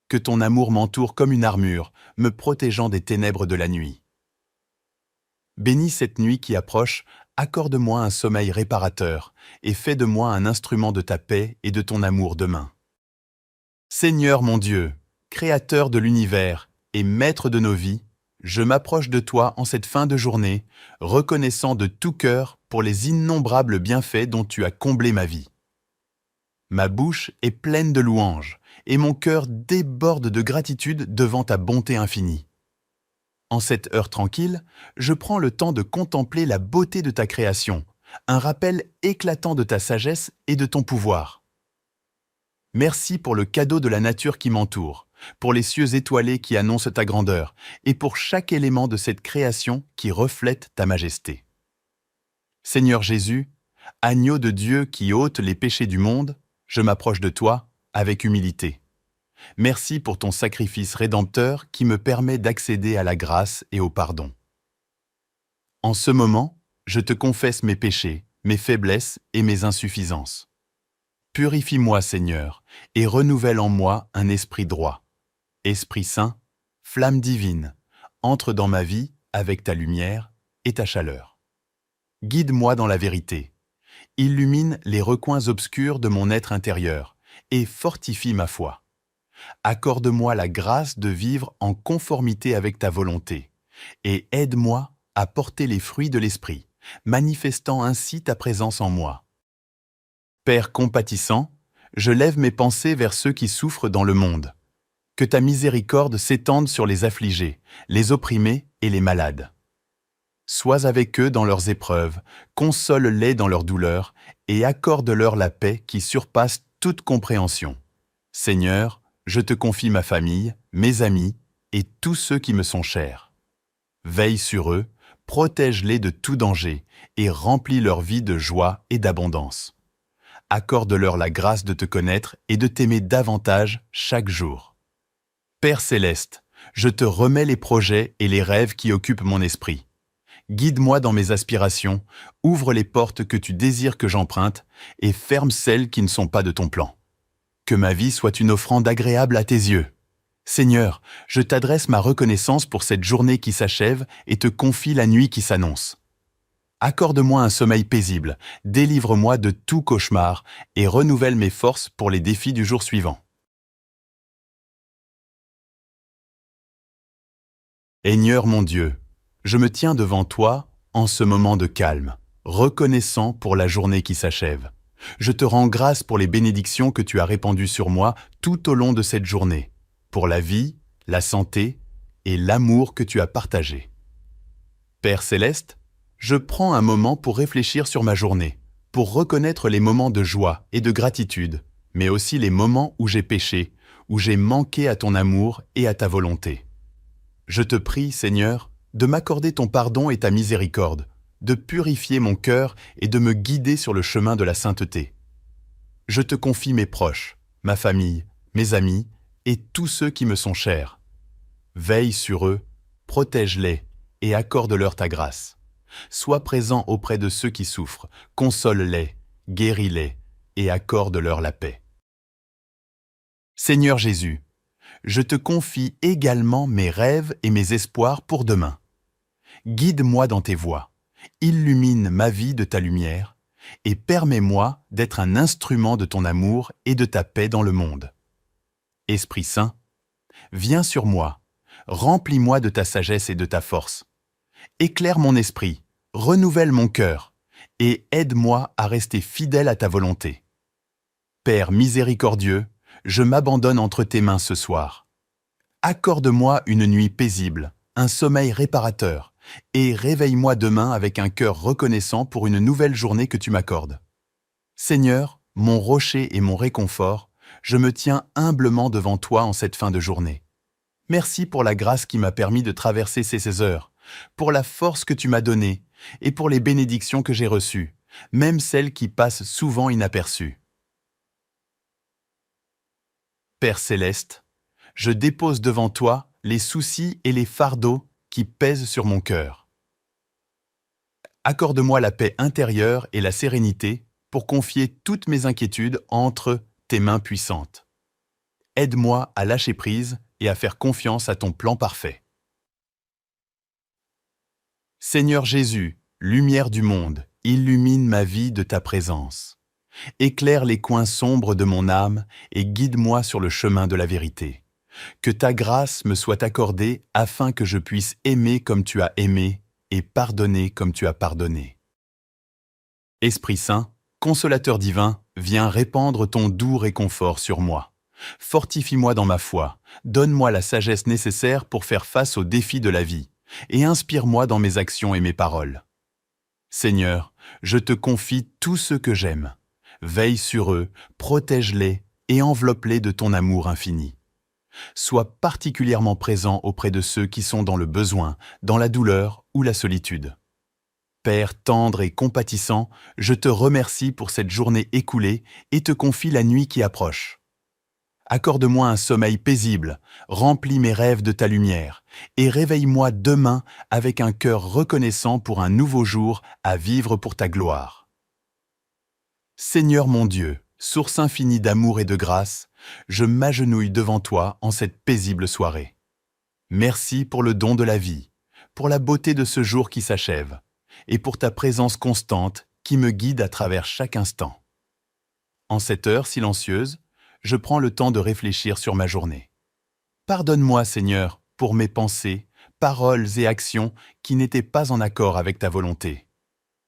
Que ton amour m'entoure comme une armure, me protégeant des ténèbres de la nuit. Bénis cette nuit qui approche, accorde-moi un sommeil réparateur et fais de moi un instrument de ta paix et de ton amour demain. Seigneur mon Dieu, Créateur de l'univers et Maître de nos vies, je m'approche de toi en cette fin de journée, reconnaissant de tout cœur pour les innombrables bienfaits dont tu as comblé ma vie. Ma bouche est pleine de louanges et mon cœur déborde de gratitude devant ta bonté infinie. En cette heure tranquille, je prends le temps de contempler la beauté de ta création, un rappel éclatant de ta sagesse et de ton pouvoir. Merci pour le cadeau de la nature qui m'entoure, pour les cieux étoilés qui annoncent ta grandeur, et pour chaque élément de cette création qui reflète ta majesté. Seigneur Jésus, agneau de Dieu qui ôte les péchés du monde, je m'approche de toi avec humilité. Merci pour ton sacrifice rédempteur qui me permet d'accéder à la grâce et au pardon. En ce moment, je te confesse mes péchés, mes faiblesses et mes insuffisances. Purifie-moi, Seigneur, et renouvelle en moi un esprit droit. Esprit Saint, flamme divine, entre dans ma vie avec ta lumière et ta chaleur. Guide-moi dans la vérité. Illumine les recoins obscurs de mon être intérieur et fortifie ma foi. Accorde-moi la grâce de vivre en conformité avec ta volonté et aide-moi à porter les fruits de l'esprit, manifestant ainsi ta présence en moi. Père compatissant, je lève mes pensées vers ceux qui souffrent dans le monde. Que ta miséricorde s'étende sur les affligés, les opprimés et les malades. Sois avec eux dans leurs épreuves, console-les dans leurs douleurs et accorde-leur la paix qui surpasse toute compréhension. Seigneur, je te confie ma famille, mes amis et tous ceux qui me sont chers. Veille sur eux, protège-les de tout danger et remplis leur vie de joie et d'abondance. Accorde-leur la grâce de te connaître et de t'aimer davantage chaque jour. Père céleste, je te remets les projets et les rêves qui occupent mon esprit. Guide-moi dans mes aspirations, ouvre les portes que tu désires que j'emprunte et ferme celles qui ne sont pas de ton plan. Que ma vie soit une offrande agréable à tes yeux. Seigneur, je t'adresse ma reconnaissance pour cette journée qui s'achève et te confie la nuit qui s'annonce. Accorde-moi un sommeil paisible, délivre-moi de tout cauchemar et renouvelle mes forces pour les défis du jour suivant. Seigneur mon Dieu, je me tiens devant toi en ce moment de calme, reconnaissant pour la journée qui s'achève. Je te rends grâce pour les bénédictions que tu as répandues sur moi tout au long de cette journée, pour la vie, la santé et l'amour que tu as partagé. Père céleste, je prends un moment pour réfléchir sur ma journée, pour reconnaître les moments de joie et de gratitude, mais aussi les moments où j'ai péché, où j'ai manqué à ton amour et à ta volonté. Je te prie, Seigneur, de m'accorder ton pardon et ta miséricorde, de purifier mon cœur et de me guider sur le chemin de la sainteté. Je te confie mes proches, ma famille, mes amis et tous ceux qui me sont chers. Veille sur eux, protège-les et accorde-leur ta grâce. Sois présent auprès de ceux qui souffrent, console-les, guéris-les et accorde-leur la paix. Seigneur Jésus, je te confie également mes rêves et mes espoirs pour demain. Guide-moi dans tes voies, illumine ma vie de ta lumière et permets-moi d'être un instrument de ton amour et de ta paix dans le monde. Esprit Saint, viens sur moi, remplis-moi de ta sagesse et de ta force. Éclaire mon esprit, renouvelle mon cœur et aide-moi à rester fidèle à ta volonté. Père miséricordieux, je m'abandonne entre tes mains ce soir. Accorde-moi une nuit paisible, un sommeil réparateur, et réveille-moi demain avec un cœur reconnaissant pour une nouvelle journée que tu m'accordes. Seigneur, mon rocher et mon réconfort, je me tiens humblement devant toi en cette fin de journée. Merci pour la grâce qui m'a permis de traverser ces heures, pour la force que tu m'as donnée et pour les bénédictions que j'ai reçues, même celles qui passent souvent inaperçues. Père céleste, je dépose devant toi les soucis et les fardeaux qui pèsent sur mon cœur. Accorde-moi la paix intérieure et la sérénité pour confier toutes mes inquiétudes entre tes mains puissantes. Aide-moi à lâcher prise et à faire confiance à ton plan parfait. Seigneur Jésus, lumière du monde, illumine ma vie de ta présence. Éclaire les coins sombres de mon âme et guide-moi sur le chemin de la vérité. Que ta grâce me soit accordée afin que je puisse aimer comme tu as aimé et pardonner comme tu as pardonné. Esprit Saint, consolateur divin, viens répandre ton doux réconfort sur moi. Fortifie-moi dans ma foi, donne-moi la sagesse nécessaire pour faire face aux défis de la vie, et inspire-moi dans mes actions et mes paroles. Seigneur, je te confie tous ceux que j'aime. Veille sur eux, protège-les et enveloppe-les de ton amour infini. Sois particulièrement présent auprès de ceux qui sont dans le besoin, dans la douleur ou la solitude. Père tendre et compatissant, je te remercie pour cette journée écoulée et te confie la nuit qui approche. Accorde-moi un sommeil paisible, remplis mes rêves de ta lumière et réveille-moi demain avec un cœur reconnaissant pour un nouveau jour à vivre pour ta gloire. Seigneur mon Dieu, source infinie d'amour et de grâce, je m'agenouille devant toi en cette paisible soirée. Merci pour le don de la vie, pour la beauté de ce jour qui s'achève, et pour ta présence constante qui me guide à travers chaque instant. En cette heure silencieuse, je prends le temps de réfléchir sur ma journée. Pardonne-moi, Seigneur, pour mes pensées, paroles et actions qui n'étaient pas en accord avec ta volonté.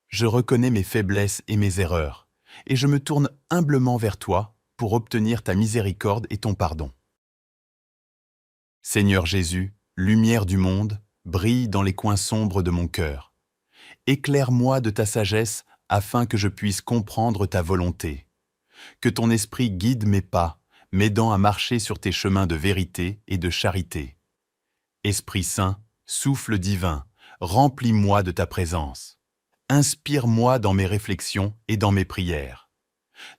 Je reconnais mes faiblesses et mes erreurs, et je me tourne humblement vers toi pour obtenir ta miséricorde et ton pardon. Seigneur Jésus, lumière du monde, brille dans les coins sombres de mon cœur. Éclaire-moi de ta sagesse afin que je puisse comprendre ta volonté. Que ton esprit guide mes pas, m'aidant à marcher sur tes chemins de vérité et de charité. Esprit Saint, souffle divin, remplis-moi de ta présence. Inspire-moi dans mes réflexions et dans mes prières.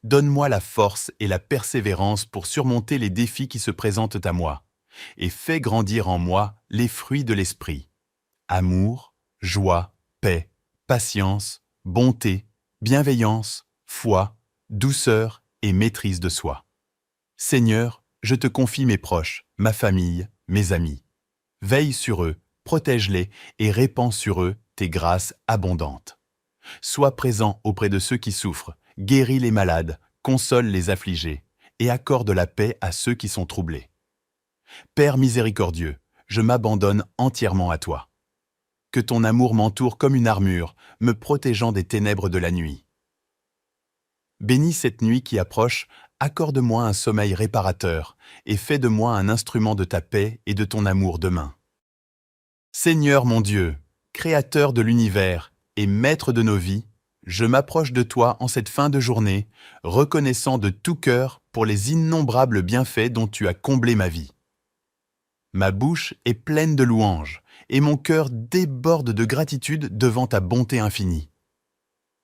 Donne-moi la force et la persévérance pour surmonter les défis qui se présentent à moi, et fais grandir en moi les fruits de l'esprit. Amour, joie, paix, patience, bonté, bienveillance, foi, douceur et maîtrise de soi. Seigneur, je te confie mes proches, ma famille, mes amis. Veille sur eux, protège-les et répands sur eux tes grâces abondantes. Sois présent auprès de ceux qui souffrent, guéris les malades, console les affligés et accorde la paix à ceux qui sont troublés. Père miséricordieux, je m'abandonne entièrement à toi. Que ton amour m'entoure comme une armure, me protégeant des ténèbres de la nuit. Bénis cette nuit qui approche, accorde-moi un sommeil réparateur et fais de moi un instrument de ta paix et de ton amour demain. Seigneur mon Dieu, Créateur de l'univers et Maître de nos vies, je m'approche de toi en cette fin de journée, reconnaissant de tout cœur pour les innombrables bienfaits dont tu as comblé ma vie. Ma bouche est pleine de louanges et mon cœur déborde de gratitude devant ta bonté infinie.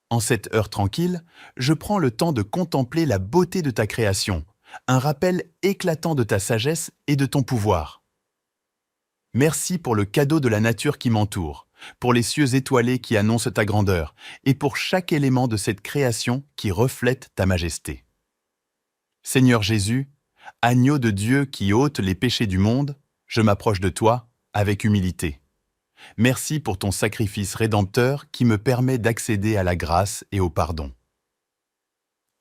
En cette heure tranquille, je prends le temps de contempler la beauté de ta création, un rappel éclatant de ta sagesse et de ton pouvoir. Merci pour le cadeau de la nature qui m'entoure, pour les cieux étoilés qui annoncent ta grandeur, et pour chaque élément de cette création qui reflète ta majesté. Seigneur Jésus, agneau de Dieu qui ôte les péchés du monde, je m'approche de toi avec humilité. Merci pour ton sacrifice rédempteur qui me permet d'accéder à la grâce et au pardon.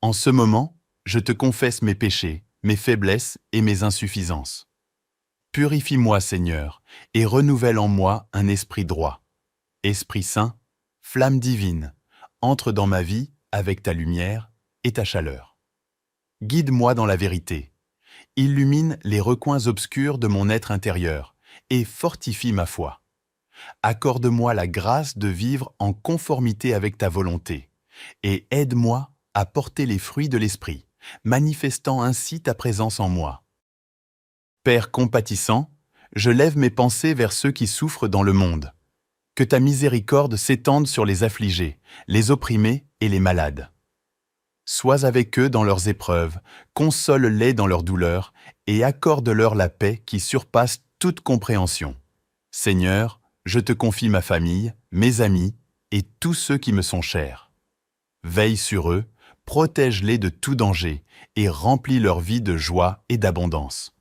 En ce moment, je te confesse mes péchés, mes faiblesses et mes insuffisances. Purifie-moi, Seigneur, et renouvelle en moi un esprit droit. Esprit Saint, flamme divine, entre dans ma vie avec ta lumière et ta chaleur. Guide-moi dans la vérité. Illumine les recoins obscurs de mon être intérieur et fortifie ma foi. Accorde-moi la grâce de vivre en conformité avec ta volonté et aide-moi à porter les fruits de l'esprit, manifestant ainsi ta présence en moi. Père compatissant, je lève mes pensées vers ceux qui souffrent dans le monde. Que ta miséricorde s'étende sur les affligés, les opprimés et les malades. Sois avec eux dans leurs épreuves, console-les dans leurs douleurs et accorde-leur la paix qui surpasse toute compréhension. Seigneur, je te confie ma famille, mes amis et tous ceux qui me sont chers. Veille sur eux, protège-les de tout danger et remplis leur vie de joie et d'abondance.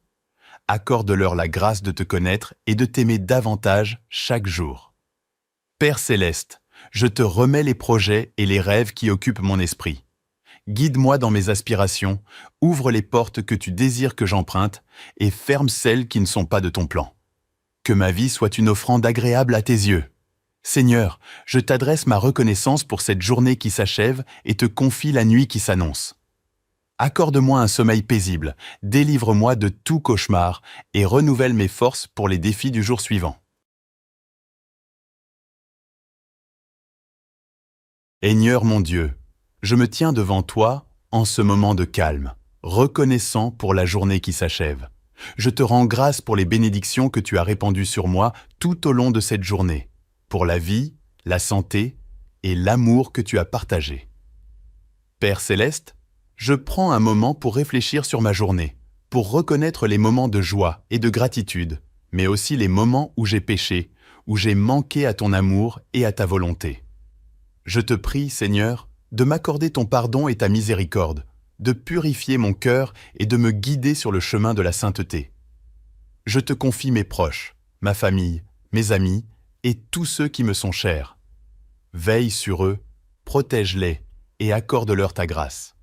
Accorde-leur la grâce de te connaître et de t'aimer davantage chaque jour. Père céleste, je te remets les projets et les rêves qui occupent mon esprit. Guide-moi dans mes aspirations, ouvre les portes que tu désires que j'emprunte et ferme celles qui ne sont pas de ton plan. Que ma vie soit une offrande agréable à tes yeux. Seigneur, je t'adresse ma reconnaissance pour cette journée qui s'achève et te confie la nuit qui s'annonce. Accorde-moi un sommeil paisible, délivre-moi de tout cauchemar et renouvelle mes forces pour les défis du jour suivant. Seigneur mon Dieu, je me tiens devant toi en ce moment de calme, reconnaissant pour la journée qui s'achève. Je te rends grâce pour les bénédictions que tu as répandues sur moi tout au long de cette journée, pour la vie, la santé et l'amour que tu as partagé. Père céleste, je prends un moment pour réfléchir sur ma journée, pour reconnaître les moments de joie et de gratitude, mais aussi les moments où j'ai péché, où j'ai manqué à ton amour et à ta volonté. Je te prie, Seigneur, de m'accorder ton pardon et ta miséricorde, de purifier mon cœur et de me guider sur le chemin de la sainteté. Je te confie mes proches, ma famille, mes amis et tous ceux qui me sont chers. Veille sur eux, protège-les et accorde-leur ta grâce.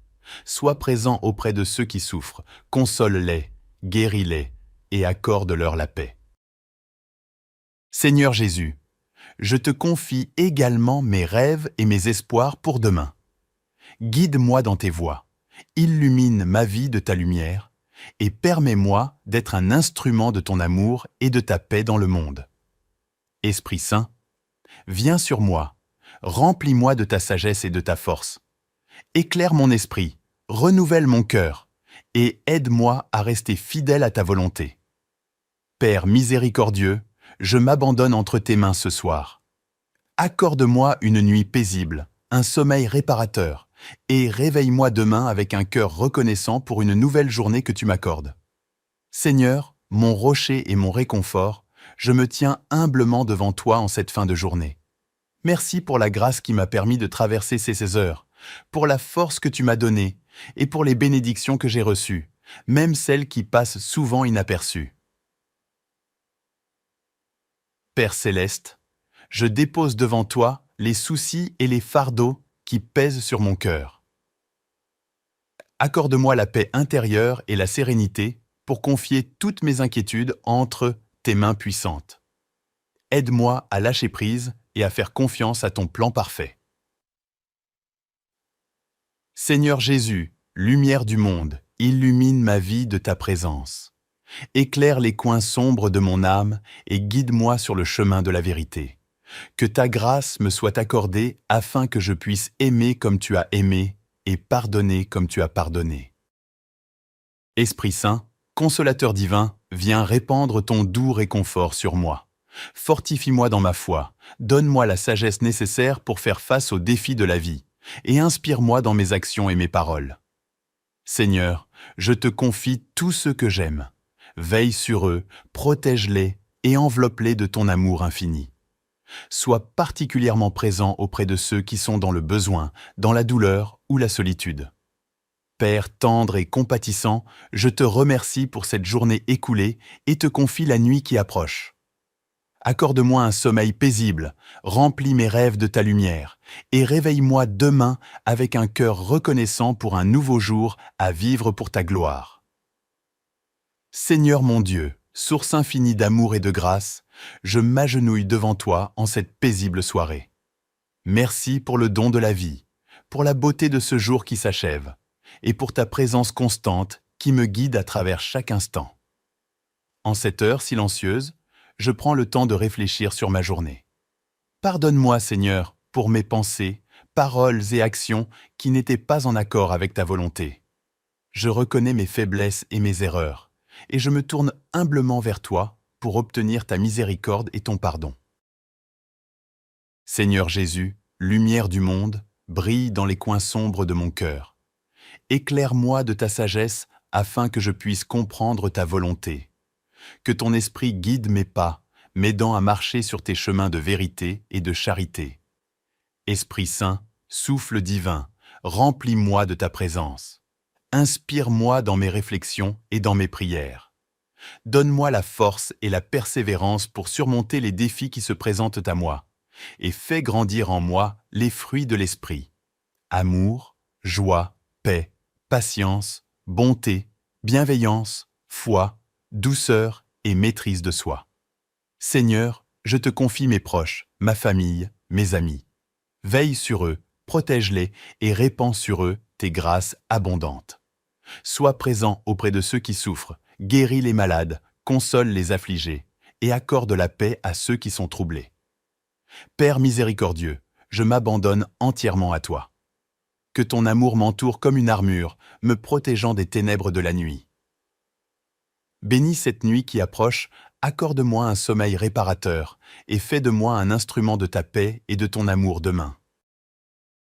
Sois présent auprès de ceux qui souffrent, console-les, guéris-les et accorde-leur la paix. Seigneur Jésus, je te confie également mes rêves et mes espoirs pour demain. Guide-moi dans tes voies, illumine ma vie de ta lumière et permets-moi d'être un instrument de ton amour et de ta paix dans le monde. Esprit Saint, viens sur moi, remplis-moi de ta sagesse et de ta force. Éclaire mon esprit, renouvelle mon cœur et aide-moi à rester fidèle à ta volonté. Père miséricordieux, je m'abandonne entre tes mains ce soir. Accorde-moi une nuit paisible, un sommeil réparateur, et réveille-moi demain avec un cœur reconnaissant pour une nouvelle journée que tu m'accordes. Seigneur, mon rocher et mon réconfort, je me tiens humblement devant toi en cette fin de journée. Merci pour la grâce qui m'a permis de traverser ces heures, pour la force que tu m'as donnée et pour les bénédictions que j'ai reçues, même celles qui passent souvent inaperçues. Père céleste, je dépose devant toi les soucis et les fardeaux qui pèsent sur mon cœur. Accorde-moi la paix intérieure et la sérénité pour confier toutes mes inquiétudes entre tes mains puissantes. Aide-moi à lâcher prise et à faire confiance à ton plan parfait. Seigneur Jésus, lumière du monde, illumine ma vie de ta présence. Éclaire les coins sombres de mon âme et guide-moi sur le chemin de la vérité. Que ta grâce me soit accordée afin que je puisse aimer comme tu as aimé et pardonner comme tu as pardonné. Esprit Saint, consolateur divin, viens répandre ton doux réconfort sur moi. Fortifie-moi dans ma foi, donne-moi la sagesse nécessaire pour faire face aux défis de la vie et inspire-moi dans mes actions et mes paroles. Seigneur, je te confie tous ceux que j'aime. Veille sur eux, protège-les, et enveloppe-les de ton amour infini. Sois particulièrement présent auprès de ceux qui sont dans le besoin, dans la douleur ou la solitude. Père tendre et compatissant, je te remercie pour cette journée écoulée et te confie la nuit qui approche. Accorde-moi un sommeil paisible, remplis mes rêves de ta lumière, et réveille-moi demain avec un cœur reconnaissant pour un nouveau jour à vivre pour ta gloire. Seigneur mon Dieu, source infinie d'amour et de grâce, je m'agenouille devant toi en cette paisible soirée. Merci pour le don de la vie, pour la beauté de ce jour qui s'achève, et pour ta présence constante qui me guide à travers chaque instant. En cette heure silencieuse, je prends le temps de réfléchir sur ma journée. Pardonne-moi, Seigneur, pour mes pensées, paroles et actions qui n'étaient pas en accord avec ta volonté. Je reconnais mes faiblesses et mes erreurs, et je me tourne humblement vers toi pour obtenir ta miséricorde et ton pardon. Seigneur Jésus, lumière du monde, brille dans les coins sombres de mon cœur. Éclaire-moi de ta sagesse afin que je puisse comprendre ta volonté. Que ton esprit guide mes pas, m'aidant à marcher sur tes chemins de vérité et de charité. Esprit Saint, souffle divin, remplis-moi de ta présence. Inspire-moi dans mes réflexions et dans mes prières. Donne-moi la force et la persévérance pour surmonter les défis qui se présentent à moi, et fais grandir en moi les fruits de l'esprit. Amour, joie, paix, patience, bonté, bienveillance, foi, douceur et maîtrise de soi. Seigneur, je te confie mes proches, ma famille, mes amis. Veille sur eux, protège-les et répands sur eux tes grâces abondantes. Sois présent auprès de ceux qui souffrent, guéris les malades, console les affligés et accorde la paix à ceux qui sont troublés. Père miséricordieux, je m'abandonne entièrement à toi. Que ton amour m'entoure comme une armure, me protégeant des ténèbres de la nuit. Bénis cette nuit qui approche, accorde-moi un sommeil réparateur et fais de moi un instrument de ta paix et de ton amour demain.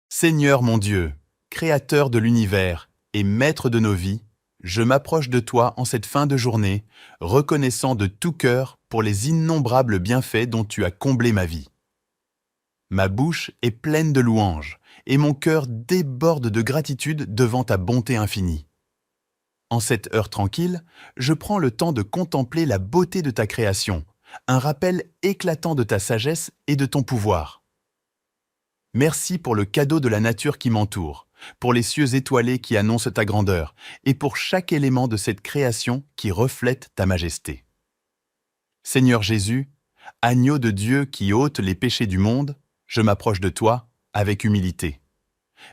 Seigneur mon Dieu, Créateur de l'univers et Maître de nos vies, je m'approche de toi en cette fin de journée, reconnaissant de tout cœur pour les innombrables bienfaits dont tu as comblé ma vie. Ma bouche est pleine de louanges et mon cœur déborde de gratitude devant ta bonté infinie. En cette heure tranquille, je prends le temps de contempler la beauté de ta création, un rappel éclatant de ta sagesse et de ton pouvoir. Merci pour le cadeau de la nature qui m'entoure, pour les cieux étoilés qui annoncent ta grandeur, et pour chaque élément de cette création qui reflète ta majesté. Seigneur Jésus, agneau de Dieu qui ôte les péchés du monde, je m'approche de toi avec humilité.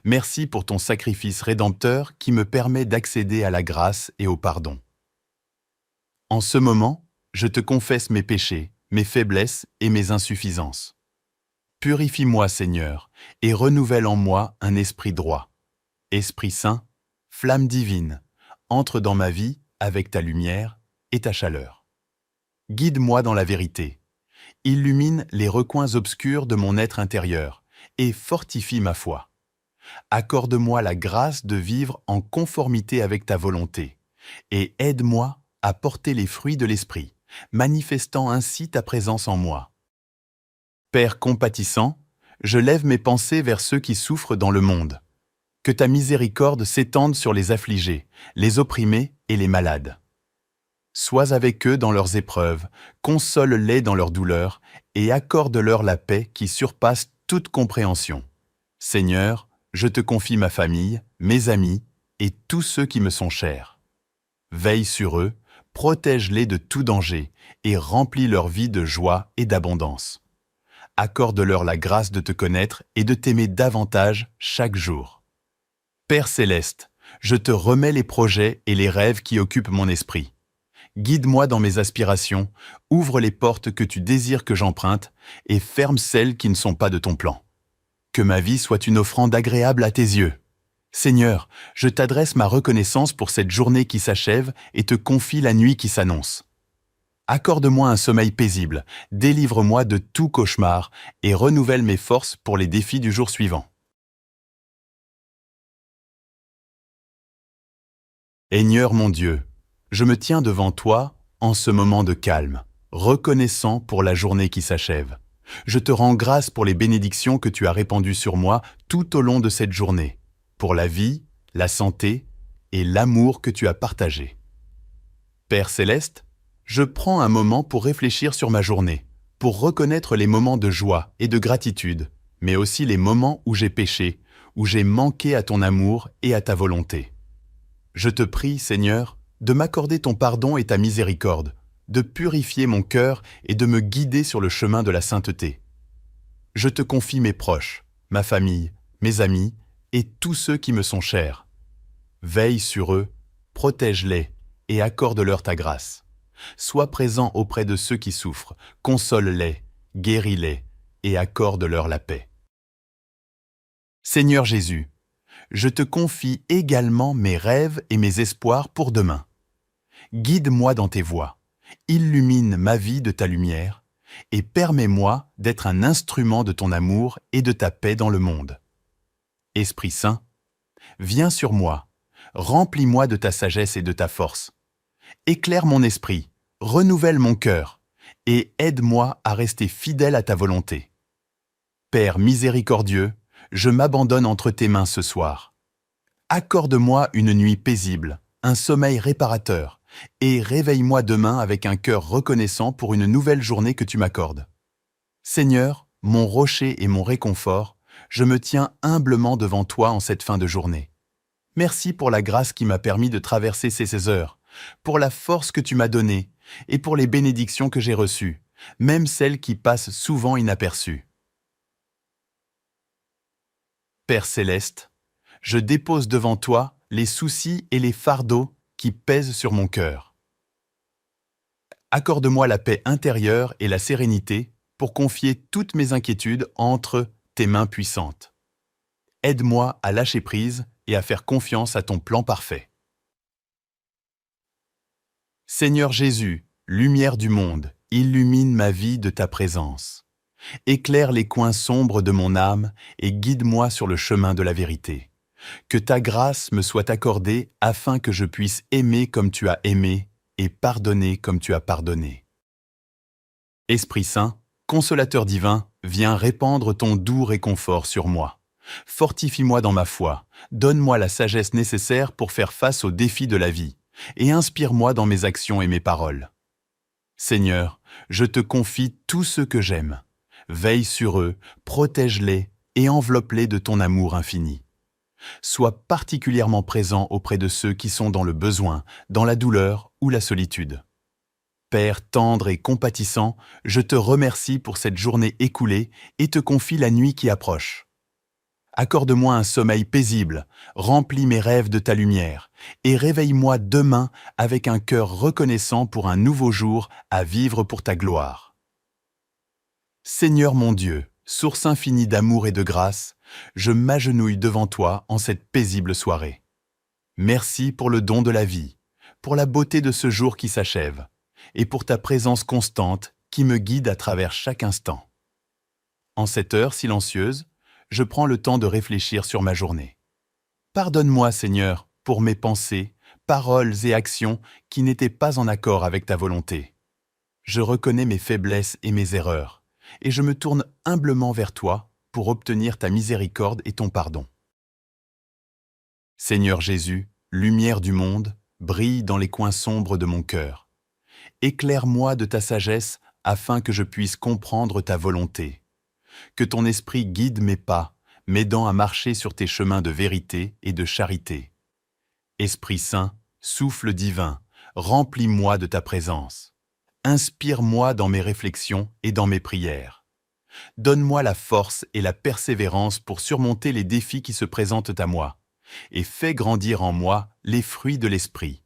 Merci pour ton sacrifice rédempteur qui me permet d'accéder à la grâce et au pardon. En ce moment, je te confesse mes péchés, mes faiblesses et mes insuffisances. Purifie-moi, Seigneur, et renouvelle en moi un esprit droit. Esprit Saint, flamme divine, entre dans ma vie avec ta lumière et ta chaleur. Guide-moi dans la vérité. Illumine les recoins obscurs de mon être intérieur et fortifie ma foi. Accorde-moi la grâce de vivre en conformité avec ta volonté et aide-moi à porter les fruits de l'esprit, manifestant ainsi ta présence en moi. Père compatissant, je lève mes pensées vers ceux qui souffrent dans le monde. Que ta miséricorde s'étende sur les affligés, les opprimés et les malades. Sois avec eux dans leurs épreuves, console-les dans leurs douleurs et accorde-leur la paix qui surpasse toute compréhension. Seigneur, je te confie ma famille, mes amis et tous ceux qui me sont chers. Veille sur eux, protège-les de tout danger et remplis leur vie de joie et d'abondance. Accorde-leur la grâce de te connaître et de t'aimer davantage chaque jour. Père céleste, je te remets les projets et les rêves qui occupent mon esprit. Guide-moi dans mes aspirations, ouvre les portes que tu désires que j'emprunte et ferme celles qui ne sont pas de ton plan. Que ma vie soit une offrande agréable à tes yeux. Seigneur, je t'adresse ma reconnaissance pour cette journée qui s'achève et te confie la nuit qui s'annonce. Accorde-moi un sommeil paisible, délivre-moi de tout cauchemar et renouvelle mes forces pour les défis du jour suivant. Seigneur mon Dieu, je me tiens devant toi en ce moment de calme, reconnaissant pour la journée qui s'achève. Je te rends grâce pour les bénédictions que tu as répandues sur moi tout au long de cette journée, pour la vie, la santé et l'amour que tu as partagé. Père Céleste, je prends un moment pour réfléchir sur ma journée, pour reconnaître les moments de joie et de gratitude, mais aussi les moments où j'ai péché, où j'ai manqué à ton amour et à ta volonté. Je te prie, Seigneur, de m'accorder ton pardon et ta miséricorde, de purifier mon cœur et de me guider sur le chemin de la sainteté. Je te confie mes proches, ma famille, mes amis et tous ceux qui me sont chers. Veille sur eux, protège-les et accorde-leur ta grâce. Sois présent auprès de ceux qui souffrent, console-les, guéris-les et accorde-leur la paix. Seigneur Jésus, je te confie également mes rêves et mes espoirs pour demain. Guide-moi dans tes voies, illumine ma vie de ta lumière et permets-moi d'être un instrument de ton amour et de ta paix dans le monde. Esprit Saint, viens sur moi, remplis-moi de ta sagesse et de ta force. Éclaire mon esprit, renouvelle mon cœur et aide-moi à rester fidèle à ta volonté. Père miséricordieux, je m'abandonne entre tes mains ce soir. Accorde-moi une nuit paisible, un sommeil réparateur, et réveille-moi demain avec un cœur reconnaissant pour une nouvelle journée que tu m'accordes. Seigneur, mon rocher et mon réconfort, je me tiens humblement devant toi en cette fin de journée. Merci pour la grâce qui m'a permis de traverser ces heures, pour la force que tu m'as donnée et pour les bénédictions que j'ai reçues, même celles qui passent souvent inaperçues. Père Céleste, je dépose devant toi les soucis et les fardeaux qui pèsent sur mon cœur. Accorde-moi la paix intérieure et la sérénité pour confier toutes mes inquiétudes entre tes mains puissantes. Aide-moi à lâcher prise et à faire confiance à ton plan parfait. Seigneur Jésus, lumière du monde, illumine ma vie de ta présence. Éclaire les coins sombres de mon âme et guide-moi sur le chemin de la vérité. Que ta grâce me soit accordée afin que je puisse aimer comme tu as aimé et pardonner comme tu as pardonné. Esprit Saint, consolateur divin, viens répandre ton doux réconfort sur moi. Fortifie-moi dans ma foi, donne-moi la sagesse nécessaire pour faire face aux défis de la vie et inspire-moi dans mes actions et mes paroles. Seigneur, je te confie tous ceux que j'aime. Veille sur eux, protège-les et enveloppe-les de ton amour infini. Sois particulièrement présent auprès de ceux qui sont dans le besoin, dans la douleur ou la solitude. Père tendre et compatissant, je te remercie pour cette journée écoulée et te confie la nuit qui approche. Accorde-moi un sommeil paisible, remplis mes rêves de ta lumière et réveille-moi demain avec un cœur reconnaissant pour un nouveau jour à vivre pour ta gloire. Seigneur mon Dieu, source infinie d'amour et de grâce, je m'agenouille devant toi en cette paisible soirée. Merci pour le don de la vie, pour la beauté de ce jour qui s'achève, et pour ta présence constante qui me guide à travers chaque instant. En cette heure silencieuse, je prends le temps de réfléchir sur ma journée. Pardonne-moi, Seigneur, pour mes pensées, paroles et actions qui n'étaient pas en accord avec ta volonté. Je reconnais mes faiblesses et mes erreurs, et je me tourne humblement vers toi pour obtenir ta miséricorde et ton pardon. Seigneur Jésus, lumière du monde, brille dans les coins sombres de mon cœur. Éclaire-moi de ta sagesse afin que je puisse comprendre ta volonté. Que ton esprit guide mes pas, m'aidant à marcher sur tes chemins de vérité et de charité. Esprit Saint, souffle divin, remplis-moi de ta présence. Inspire-moi dans mes réflexions et dans mes prières. Donne-moi la force et la persévérance pour surmonter les défis qui se présentent à moi, et fais grandir en moi les fruits de l'esprit.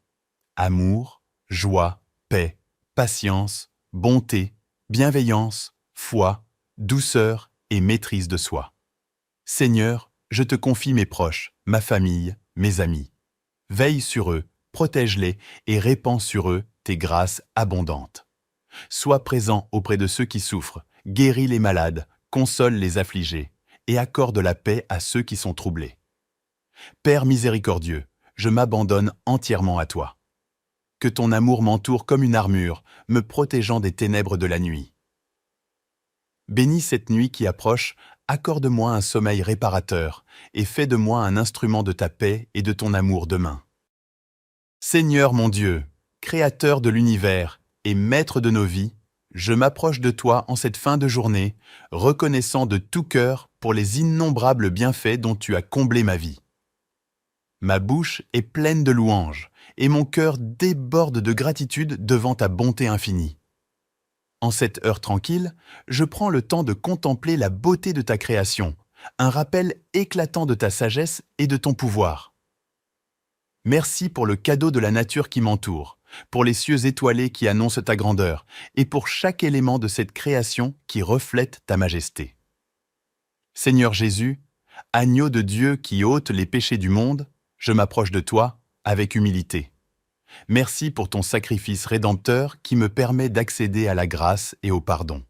Amour, joie, paix, patience, bonté, bienveillance, foi, douceur et maîtrise de soi. Seigneur, je te confie mes proches, ma famille, mes amis. Veille sur eux, protège-les et répands sur eux tes grâces abondantes. Sois présent auprès de ceux qui souffrent, guéris les malades, console les affligés et accorde la paix à ceux qui sont troublés. Père miséricordieux, je m'abandonne entièrement à toi. Que ton amour m'entoure comme une armure, me protégeant des ténèbres de la nuit. Bénis cette nuit qui approche, accorde-moi un sommeil réparateur et fais de moi un instrument de ta paix et de ton amour demain. Seigneur mon Dieu, Créateur de l'univers et Maître de nos vies, je m'approche de toi en cette fin de journée, reconnaissant de tout cœur pour les innombrables bienfaits dont tu as comblé ma vie. Ma bouche est pleine de louanges et mon cœur déborde de gratitude devant ta bonté infinie. En cette heure tranquille, je prends le temps de contempler la beauté de ta création, un rappel éclatant de ta sagesse et de ton pouvoir. Merci pour le cadeau de la nature qui m'entoure, pour les cieux étoilés qui annoncent ta grandeur, et pour chaque élément de cette création qui reflète ta majesté. Seigneur Jésus, agneau de Dieu qui ôte les péchés du monde, je m'approche de toi avec humilité. Merci pour ton sacrifice rédempteur qui me permet d'accéder à la grâce et au pardon.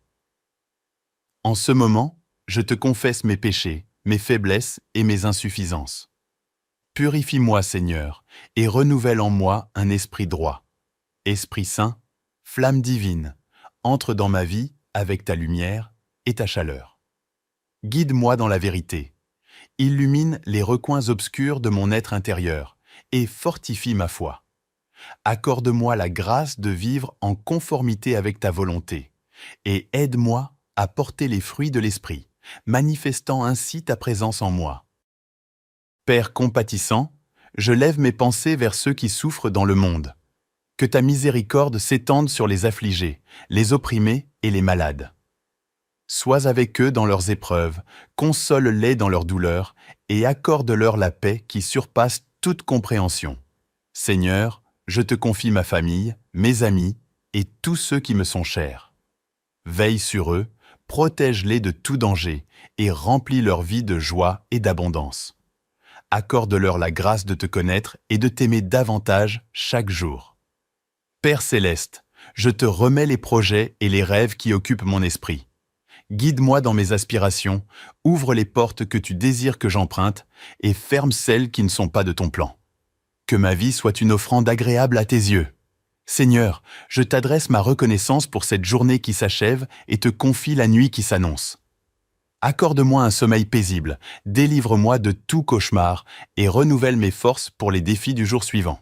En ce moment, je te confesse mes péchés, mes faiblesses et mes insuffisances. Purifie-moi, Seigneur, et renouvelle en moi un esprit droit. Esprit Saint, flamme divine, entre dans ma vie avec ta lumière et ta chaleur. Guide-moi dans la vérité. Illumine les recoins obscurs de mon être intérieur et fortifie ma foi. Accorde-moi la grâce de vivre en conformité avec ta volonté et aide-moi à porter les fruits de l'esprit, manifestant ainsi ta présence en moi. Père compatissant, je lève mes pensées vers ceux qui souffrent dans le monde. Que ta miséricorde s'étende sur les affligés, les opprimés et les malades. Sois avec eux dans leurs épreuves, console-les dans leurs douleurs et accorde-leur la paix qui surpasse toute compréhension. Seigneur, je te confie ma famille, mes amis et tous ceux qui me sont chers. Veille sur eux, protège-les de tout danger et remplis leur vie de joie et d'abondance. Accorde-leur la grâce de te connaître et de t'aimer davantage chaque jour. Père céleste, je te remets les projets et les rêves qui occupent mon esprit. Guide-moi dans mes aspirations, ouvre les portes que tu désires que j'emprunte et ferme celles qui ne sont pas de ton plan. Que ma vie soit une offrande agréable à tes yeux. Seigneur, je t'adresse ma reconnaissance pour cette journée qui s'achève et te confie la nuit qui s'annonce. Accorde-moi un sommeil paisible, délivre-moi de tout cauchemar et renouvelle mes forces pour les défis du jour suivant.